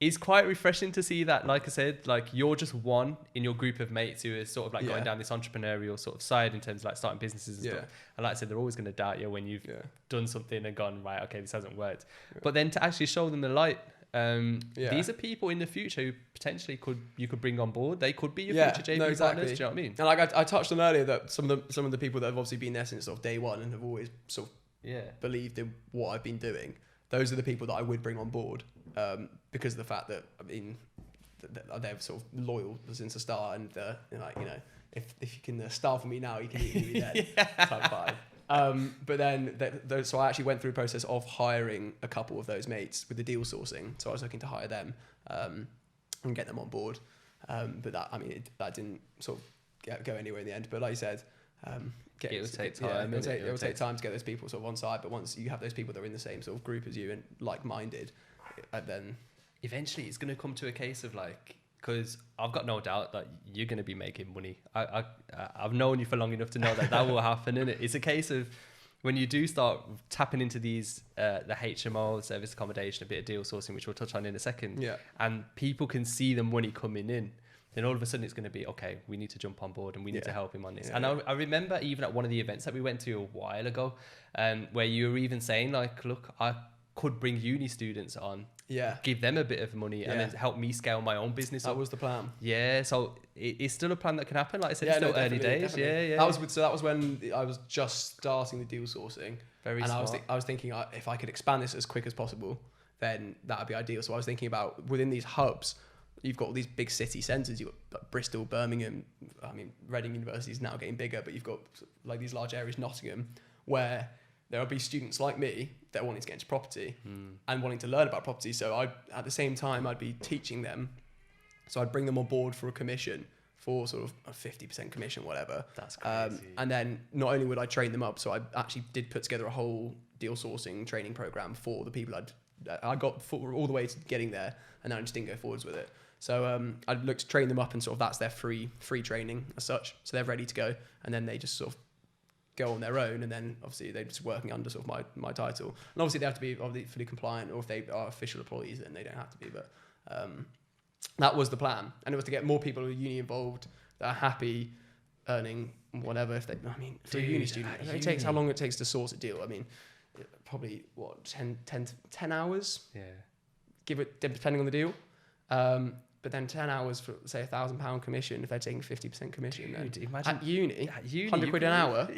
it's quite refreshing to see that, like I said, like you're just one in your group of mates who is sort of like going down this entrepreneurial sort of side in terms of like starting businesses and stuff. And like I said, they're always going to doubt you when you've done something and gone, right, okay, this hasn't worked. But then to actually show them the light These are people in the future who potentially you could bring on board. They could be your future JV partners. Do you know what I mean? And like I touched on earlier that some of the people that have obviously been there since sort of day one and have always sort of believed in what I've been doing. Those are the people that I would bring on board because of the fact that they're sort of loyal since the start, and if you can starve for me now, you can eat me then. Type vibe. But then, so I actually went through a process of hiring a couple of those mates with the deal sourcing. So I was looking to hire them and get them on board. But that didn't sort of go anywhere in the end. But like you said, it will take time. It will take time to get those people sort of on side. But once you have those people that are in the same sort of group as you and like-minded, then eventually it's going to come to a case of like, because I've got no doubt that you're going to be making money. I've known you for long enough to know that will happen, innit? It's a case of when you do start tapping into these, the HMO, service accommodation, a bit of deal sourcing, which we'll touch on in a second, and people can see the money coming in, then all of a sudden it's going to be, okay, we need to jump on board and we need to help him on this. I remember even at one of the events that we went to a while ago, where you were even saying like, look, I could bring uni students on, give them a bit of money and then help me scale my own business. That was the plan. Yeah, so it's still a plan that can happen. Like I said, it's still early days. Definitely. That was when I was just starting the deal sourcing. Very smart. I was thinking if I could expand this as quick as possible, then that would be ideal. So I was thinking about within these hubs, you've got all these big city centres. You've got like Bristol, Birmingham. I mean, Reading University is now getting bigger, but you've got like these large areas, Nottingham, where there will be students like me that are wanting to get into property and wanting to learn about property. So at the same time, I'd be teaching them. So I'd bring them on board for a commission, for sort of a 50% commission, whatever. That's crazy. And then not only would I train them up, so I actually did put together a whole deal sourcing training program for the people I got all the way to getting there, and then I just didn't go forwards with it. So I'd look to train them up, and sort of that's their free training as such. So they're ready to go, and then they just sort of go on their own, and then obviously they're just working under sort of my title. And obviously they have to be obviously fully compliant, or if they are official employees, then they don't have to be. But that was the plan, and it was to get more people who are uni involved that are happy earning whatever. For a uni student, it takes how long it takes to source a deal. I mean, probably 10 hours. Yeah. Give it depending on the deal. But then 10 hours for, say, £1,000 commission, if they're taking 50% commission. Dude, imagine at uni, 100 quid an hour.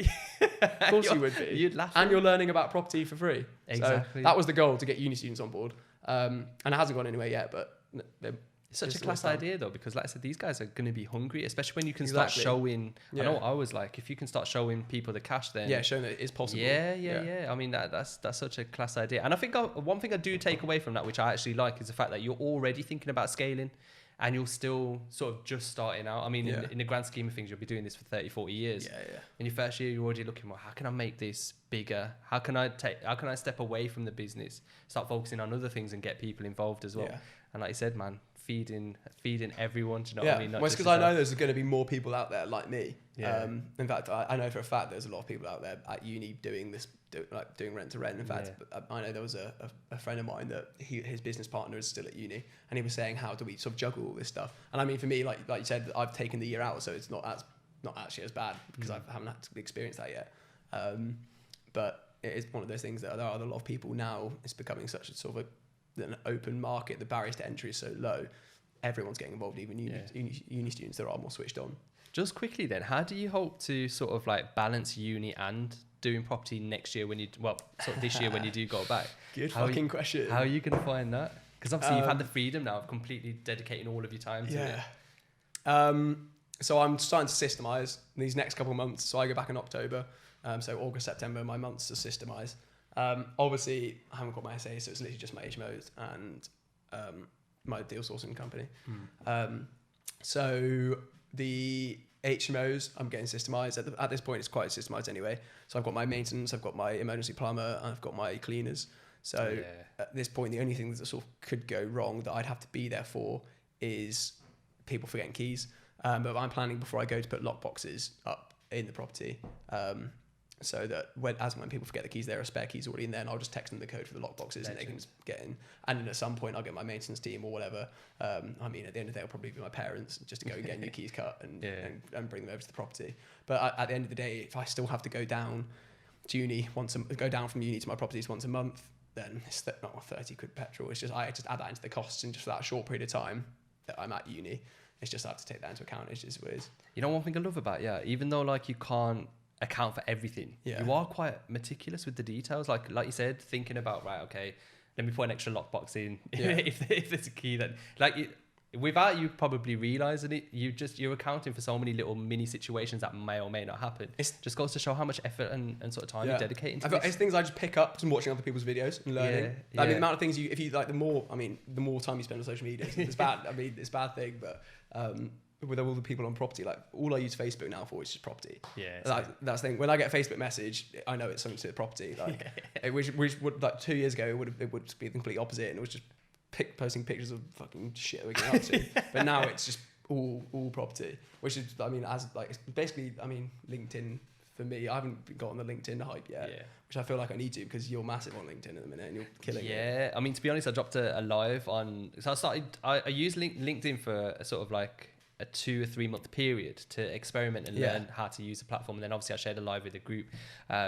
Of course you would be. You'd laugh. And you're learning about property for free. Exactly. So that was the goal, to get uni students on board. And it hasn't gone anywhere yet, but it's such a class idea though, because like I said, these guys are going to be hungry, especially when you can start showing. I know I was like, if you can start showing people the cash, then showing that it is possible. Yeah. I mean, that's such a class idea. And I think one thing I do take away from that, which I actually like, is the fact that you're already thinking about scaling, and you're still sort of just starting out. I mean, in the grand scheme of things, you'll be doing this for 30, 40 years. In your first year, you're already looking, well, how can I make this bigger? How can I step away from the business, start focusing on other things and get people involved as well? And like you said, man, feeding everyone. Do you know what I mean? Well, it's because I know there's going to be more people out there like me. In fact, I know for a fact there's a lot of people out there at uni doing this, doing rent to rent. In fact, I know there was a friend of mine that his business partner is still at uni, and he was saying, how do we sort of juggle all this stuff? And I mean, for me, like you said, I've taken the year out, so it's not actually as bad, because I haven't had to experience that yet. But it is one of those things that there are a lot of people now. It's becoming such a sort of an open market. The barriers to entry is so low. Everyone's getting involved, even uni students that are more switched on. Just quickly then, how do you hope to sort of like balance uni and doing property next year this year when you do go back? Good question. How are you going to find that? Because obviously you've had the freedom now of completely dedicating all of your time to it. So I'm starting to systemize these next couple of months. So I go back in October. So August, September, my months to systemize. Obviously, I haven't got my SA, so it's literally just my HMOs and my deal sourcing company. So the HMOs, I'm getting systemized. At this point, it's quite systemized anyway. So I've got my maintenance, I've got my emergency plumber, and I've got my cleaners. So at this point, the only thing that sort of could go wrong that I'd have to be there for is people forgetting keys. But I'm planning before I go to put lock boxes up in the property. So that when people forget the keys, there are spare keys already in there, and I'll just text them the code for the lock boxes and they can just get in. And then at some point, I'll get my maintenance team or whatever. I mean, at the end of the day, it'll probably be my parents just to go and get new keys cut and bring them over to the property. But at the end of the day, if I still have to go down to uni go down from uni to my properties once a month, then it's not 30 quid petrol. It's just, I just add that into the costs, and just for that short period of time that I'm at uni, it's just I have to take that into account. It's just weird. You know, one thing I love about, even though like you can't account for everything, you are quite meticulous with the details. Like you said, thinking about, right, okay, let me put an extra lockbox in if there's a key that, like, without you probably realizing it, you're accounting for so many little mini situations that may or may not happen. It just goes to show how much effort and sort of time you're dedicating to this. It's things I just pick up from watching other people's videos and learning. I mean, the amount of things if you like, the more time you spend on social media, it's bad. I mean, it's a bad thing, but with all the people on property, like, all I use Facebook now for is just property. That's the thing. When I get a Facebook message, I know it's something to do with property. Like, which would, like, 2 years ago, it would be the complete opposite, and it was just posting pictures of fucking shit we're getting up to. But now it's just all property, which is, I mean, as like, it's basically, I mean, LinkedIn for me. I haven't got on the LinkedIn hype yet, which I feel like I need to, because you're massive on LinkedIn at the minute and you're killing it. Yeah, I mean, to be honest, I dropped a live on, so I used LinkedIn for a sort of like a 2 or 3 month period to experiment and learn how to use the platform. And then obviously I shared a live with a group,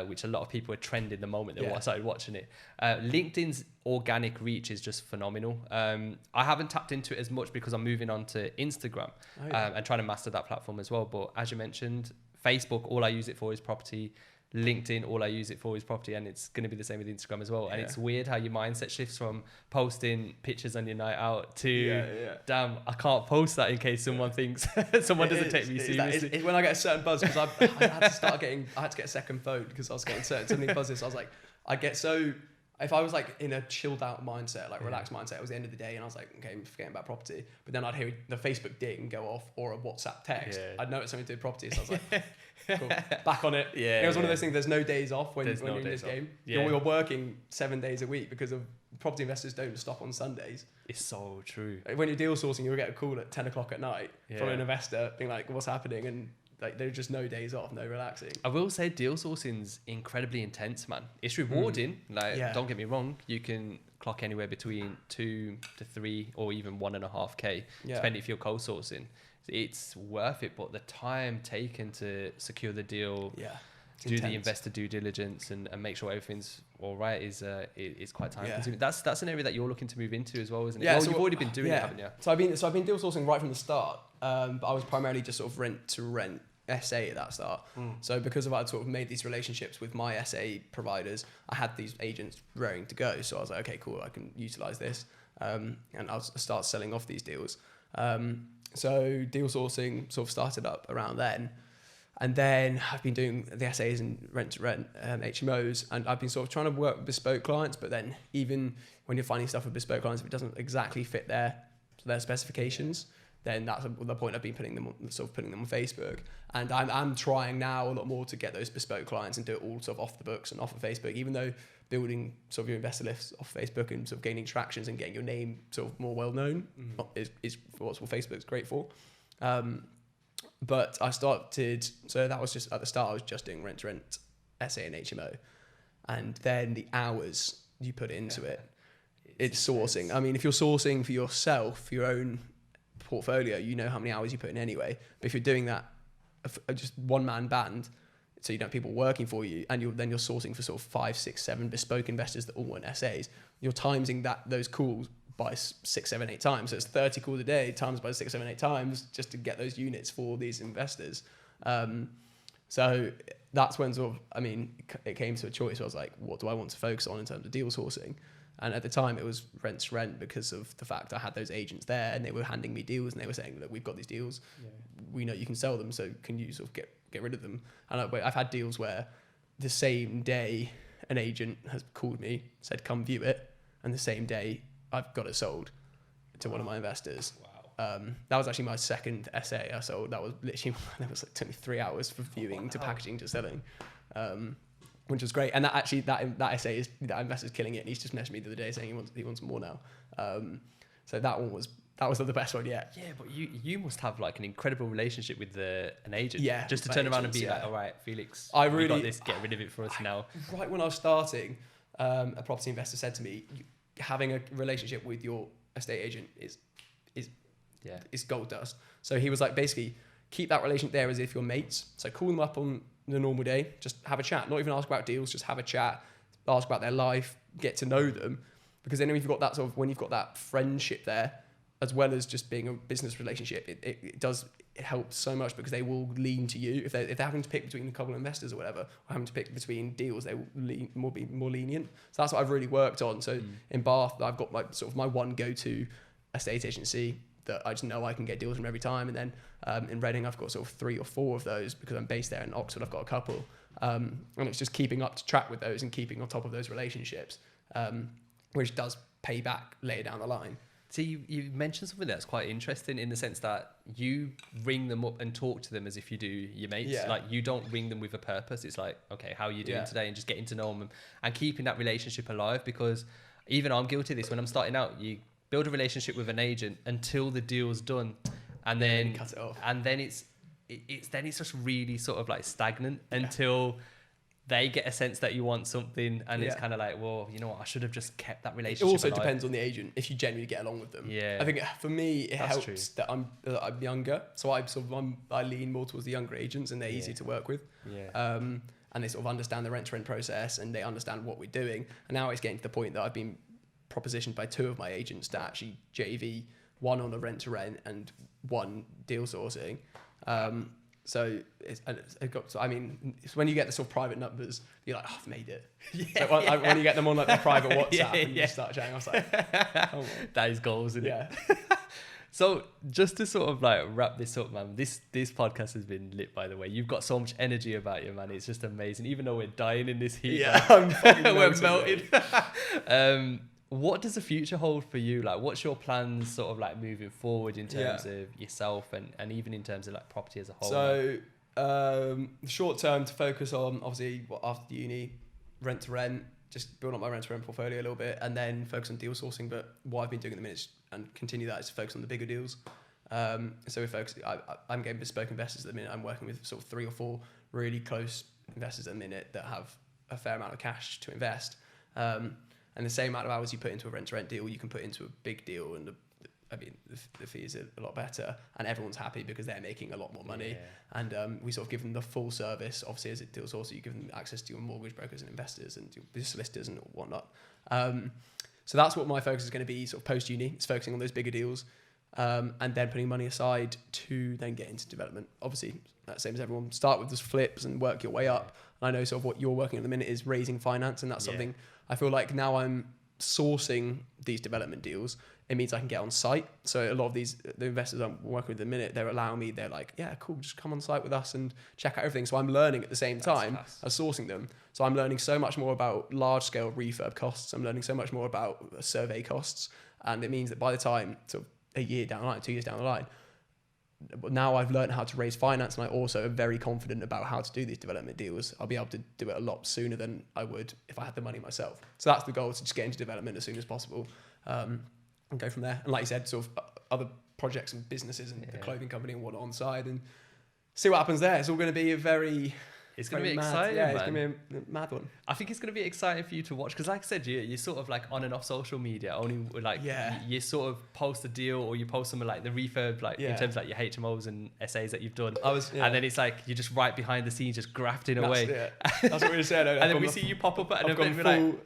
which a lot of people were trending the moment that I started watching it. LinkedIn's organic reach is just phenomenal. I haven't tapped into it as much because I'm moving on to Instagram and trying to master that platform as well. But as you mentioned, Facebook, all I use it for is property. LinkedIn, all I use it for is property, and it's going to be the same with Instagram as well. And it's weird how your mindset shifts from posting pictures on your night out to damn, I can't post that in case someone thinks someone doesn't take me seriously. It's when I get a certain buzz, because I had to get a second phone because I was getting so many buzzes. So I was like, I get so, if I was like in a chilled out mindset, like relaxed mindset, it was the end of the day, and I was like, okay, I'm forgetting about property. But then I'd hear the Facebook ding go off or a WhatsApp text. I'd know it's something to do with property, so I was like, cool, back on it. It was one of those things. There's no days off when you're in this game. You're working 7 days a week, because of property investors don't stop on Sundays. It's so true. When you're deal sourcing, you'll get a call at 10 o'clock at night from an investor being like, what's happening? And like, there's just no days off, no relaxing. I will say deal sourcing's incredibly intense, man. It's rewarding. Don't get me wrong. You can clock anywhere between 2 to 3 or even 1.5K, depending if you're co-sourcing. It's worth it, but the time taken to secure the deal, do the investor due diligence and make sure everything's all right is quite time consuming. That's an area that you're looking to move into as well, isn't it? Well, you've already been doing it, haven't you? So I've been deal sourcing right from the start, but I was primarily just sort of rent to rent SA at that start. So because I'd sort of made these relationships with my SA providers, I had these agents raring to go. So I was like, okay, cool, I can utilize this, and I'll start selling off these deals. So deal sourcing sort of started up around then. And then I've been doing the SAs and rent to rent HMOs, and I've been sort of trying to work with bespoke clients. But then even when you're finding stuff with bespoke clients, if it doesn't exactly fit their specifications, then that's the point I've been putting them on Facebook. And I'm trying now a lot more to get those bespoke clients and do it all sort of off the books and off of Facebook, even though building sort of your investor lists off Facebook and sort of gaining tractions and getting your name sort of more well known is what Facebook's great for. But I started, so that was just at the start, I was just doing rent to rent, SA and HMO. And then the hours you put into it's sourcing. I mean, if you're sourcing for yourself, your own portfolio, you know how many hours you put in anyway. But if you're doing that just one man band, so you don't have people working for you, and you're sourcing for sort of 5, 6, 7 bespoke investors that all want SAs, you're timesing those calls by 6, 7, 8 times. So it's 30 calls a day times by 6, 7, 8 times just to get those units for these investors. So that's when sort of, I mean, it came to a choice where I was like, what do I want to focus on in terms of deal sourcing? And at the time it was rent to rent, because of the fact I had those agents there and they were handing me deals and they were saying, look, we've got these deals. We know you can sell them. So can you sort of get rid of them? And I've had deals where the same day an agent has called me, said, come view it. And the same day I've got it sold to one of my investors. That was actually my second SA I sold. That was literally, it took me 3 hours from viewing to packaging to selling, which was great. And that SA is, that investor's killing it. And he's just messaged me the other day saying he wants more now. So that was the best one yet. Yeah, but you must have like an incredible relationship with an agent. Yeah, just to turn around and be like, all right, Felix, we got this, get rid of it for us now. Right when I was starting, a property investor said to me, having a relationship with your estate agent is gold dust. So he was like, basically keep that relationship there as if you're mates. So call them up on the normal day, just have a chat, not even ask about deals, just have a chat, ask about their life, get to know them, because then when you've got that friendship there, as well as just being a business relationship, it helps so much, because they will lean to you if they're having to pick between a couple of investors or whatever, or having to pick between deals, they will be more lenient. So that's what I've really worked on. So in Bath, I've got like sort of my one go-to estate agency that I just know I can get deals from every time. And then in Reading, I've got sort of 3 or 4 of those, because I'm based there. In Oxford, I've got a couple. And it's just keeping up to track with those and keeping on top of those relationships, which does pay back later down the line. So you mentioned something that's quite interesting, in the sense that you ring them up and talk to them as if you do your mates. Yeah. Like, you don't ring them with a purpose. It's like, okay, how are you doing today? And just getting to know them and keeping that relationship alive, because even I'm guilty of this. When I'm starting out, you build a relationship with an agent until the deal's done, and then you cut it off. And then it's just really sort of like stagnant until they get a sense that you want something, and it's kind of like, well, you know what, I should have just kept that relationship. It also alive. depends on the agent, if you genuinely get along with them. Yeah, I think for me it That's helps true. that I'm younger, so I lean more towards the younger agents, and they're easy to work with. And they sort of understand the rent-to-rent process, and they understand what we're doing. And now it's getting to the point that I've been propositioned by 2 of my agents to actually JV, one on a rent-to-rent and one deal sourcing. So I mean, it's when you get the sort of private numbers, you're like, oh, I've made it. When you get them on like the private WhatsApp and you start chatting, I was like, oh, well. That is goals, isn't it? Yeah. So just to sort of like wrap this up, man, this podcast has been lit, by the way. You've got so much energy about you, man. It's just amazing. Even though we're dying in this heat, I'm fucking we're melted. What does the future hold for you? Like, what's your plans sort of like moving forward in terms of yourself and even in terms of like property as a whole? So short term, to focus on, obviously, after uni, rent to rent, just build up my rent to rent portfolio a little bit, and then focus on deal sourcing. But what I've been doing at the minute and continue that is to focus on the bigger deals. So we're focused. I'm getting bespoke investors at the minute. I'm working with sort of 3 or 4 really close investors at the minute that have a fair amount of cash to invest. And the same amount of hours you put into a rent-to-rent deal, you can put into a big deal, and the fees are a lot better, and everyone's happy because they're making a lot more money. Yeah. And we sort of give them the full service. Obviously, as it deals also, you give them access to your mortgage brokers and investors and your solicitors and whatnot. So that's what my focus is going to be, sort of post-uni. It's focusing on those bigger deals, and then putting money aside to then get into development. Obviously, same as everyone, start with just flips and work your way up. And I know sort of what you're working at the minute is raising finance, and that's something I feel like now I'm sourcing these development deals. It means I can get on site. So a lot of the investors I'm working with at the minute, they're allowing me, they're like, yeah, cool, just come on site with us and check out everything. So I'm learning at the same time as sourcing them. So I'm learning so much more about large scale refurb costs. I'm learning so much more about survey costs. And it means that by the time, sort of a year down the line, 2 years down the line, now I've learned how to raise finance, and I also am very confident about how to do these development deals. I'll be able to do it a lot sooner than I would if I had the money myself. So that's the goal, to just get into development as soon as possible, and go from there. And like you said, sort of other projects and businesses and the clothing company and whatnot on side, and see what happens there. It's all going to be a very... It's going to be mad. exciting, Yeah, man. it's going to be a mad one. I think it's going to be exciting for you to watch, because like I said, you're sort of like on and off social media, only like you sort of post a deal, or you post some of like the refurb, like in terms of like your HMOs and SAs that you've done. And then it's like you're just right behind the scenes, just grafting away. That's what we were saying. And then we see you pop up at an event,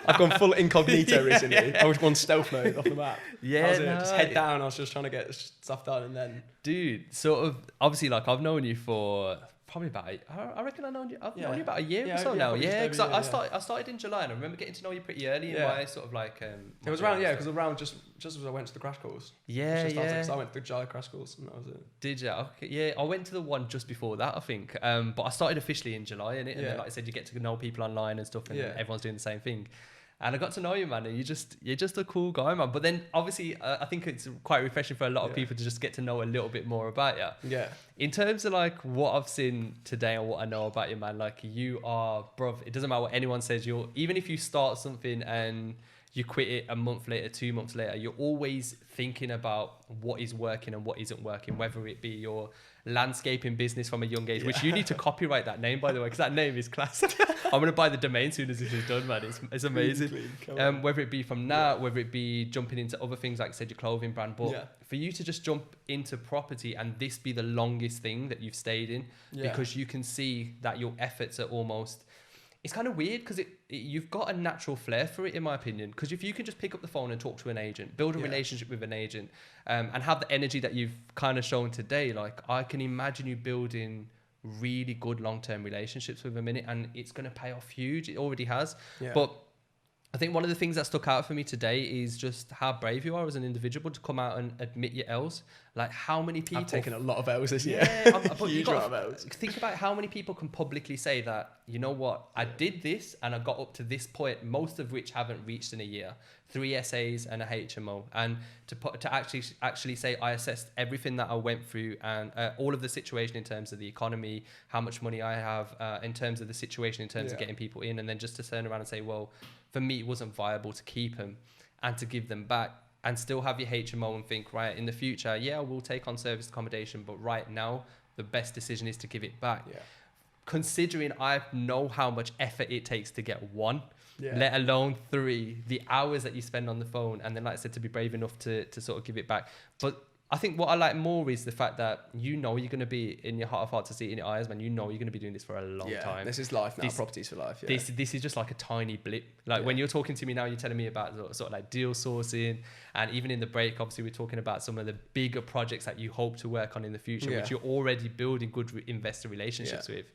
I've gone full incognito recently. I was gone stealth mode off the map. Yeah, just head down. I was just trying to get stuff done, and then... Dude, sort of, obviously, like, I've known you for... Probably about, I reckon I've known you about a year or so now. Yeah, because I started in July, and I remember getting to know you pretty early in my sort of like... it was around, because around just as I went to the crash course. Yeah. So I went to the July crash course, and that was it. Did you? Okay, yeah, I went to the one just before that, I think. But I started officially in July, and then, like I said, you get to know people online and stuff, and everyone's doing the same thing. And I got to know you, man, and you're just a cool guy, man. But then, obviously, I think it's quite refreshing for a lot of people to just get to know a little bit more about you. Yeah. In terms of, like, what I've seen today and what I know about you, man, like, you are, bruv, it doesn't matter what anyone says. Even if you start something and you quit it a month later, 2 months later, you're always thinking about what is working and what isn't working, whether it be your landscaping business from a young age, which you need to copyright that name, by the way, because that name is class. I'm going to buy the domain soon as this is done, man. It's amazing. Whether it be from that, whether it be jumping into other things, like I said, your clothing brand, but for you to just jump into property and this be the longest thing that you've stayed in, because you can see that your efforts are almost... it's kind of weird because you've got a natural flair for it, in my opinion. Because if you can just pick up the phone and talk to an agent, build a relationship with an agent, and have the energy that you've kind of shown today, like I can imagine you building really good long-term relationships with a minute, and it's going to pay off huge. It already has. Yeah. But I think one of the things that stuck out for me today is just how brave you are as an individual to come out and admit your L's. Like how many people... I've taken a lot of L's this year. Yeah, huge amount of L's. Think about how many people can publicly say that, you know what, I did this and I got up to this point, most of which haven't reached in a year. 3 essays and a HMO. And to actually say I assessed everything that I went through and all of the situation in terms of the economy, how much money I have, in terms of the situation in terms of getting people in, and then just to turn around and say, well, for me, it wasn't viable to keep them and to give them back and still have your HMO and think, right, in the future, we'll take on serviced accommodation, but right now, the best decision is to give it back. Yeah. Considering I know how much effort it takes to get one, let alone 3, the hours that you spend on the phone, and then, like I said, to be brave enough to sort of give it back. But I think what I like more is the fact that you're going to be, in your heart of hearts, to see it in your eyes, man, you're going to be doing this for a long time. This is life now, properties for life. This is just like a tiny blip. Like when you're talking to me now, you're telling me about sort of like deal sourcing, and even in the break, obviously, we're talking about some of the bigger projects that you hope to work on in the future, which you're already building good investor relationships with.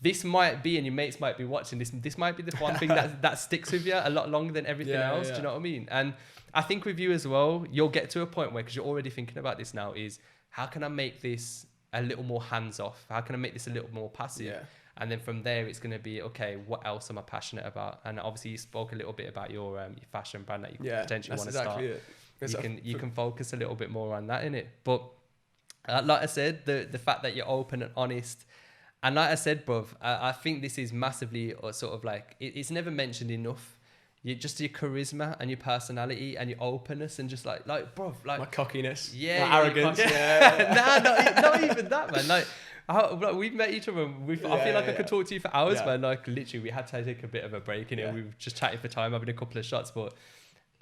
This might be, and your mates might be watching this might be the one thing that sticks with you a lot longer than everything else. Do you know what I mean? And I think with you as well, you'll get to a point where, because you're already thinking about this now, is how can I make this a little more hands-off? How can I make this a little more passive? Yeah. And then from there, it's going to be, okay, what else am I passionate about? And obviously, you spoke a little bit about your fashion brand that you potentially want to start. You can focus a little bit more on that, innit? But like I said, the fact that you're open and honest, and like I said, bruv, I think this is massively, or sort of like, it's never mentioned enough. Just your charisma and your personality and your openness and just like bruv, like my cockiness, my arrogance. Not even that, man. Like we've met each other. I feel like I could talk to you for hours, man. Like literally, we had to take a bit of a break in it. We were just chatting for time, having a couple of shots, but.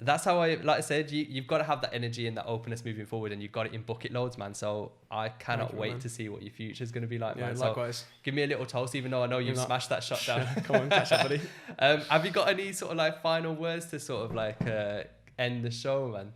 That's how like I said, you've got to have that energy and that openness moving forward, and you've got it in bucket loads, man. So I cannot wait to see what your future is going to be like, man. Likewise. So give me a little toast, even though I know you've smashed that shot down. Come on, catch up, buddy. Have you got any sort of like final words to sort of like end the show, man?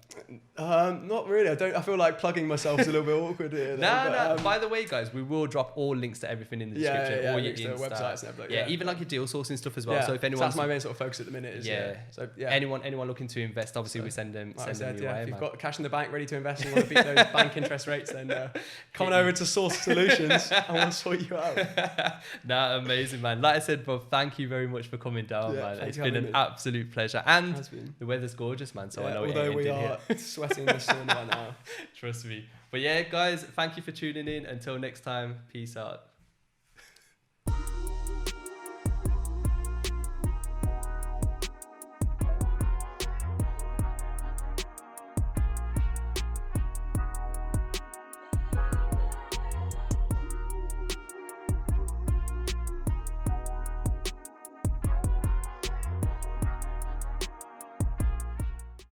Not really. I feel like plugging myself is a little bit awkward here. No. By the way, guys, we will drop all links to everything in the description. All your Insta, websites and everything. Even like your deal sourcing stuff as well. So if anyone, that's my main sort of focus at the minute. Is, So anyone looking to invest, obviously we send them. Your way, if you've got cash in the bank ready to invest and you want to beat those bank interest rates, then come on over to Source Solutions. I want to sort you out. Amazing, man. Like I said, Bob, thank you very much for coming down, man. It's been an absolute pleasure, and the weather's gorgeous, man. So I know although we are sweating the sun right now. Trust me. But yeah, guys, thank you for tuning in. Until next time, peace out.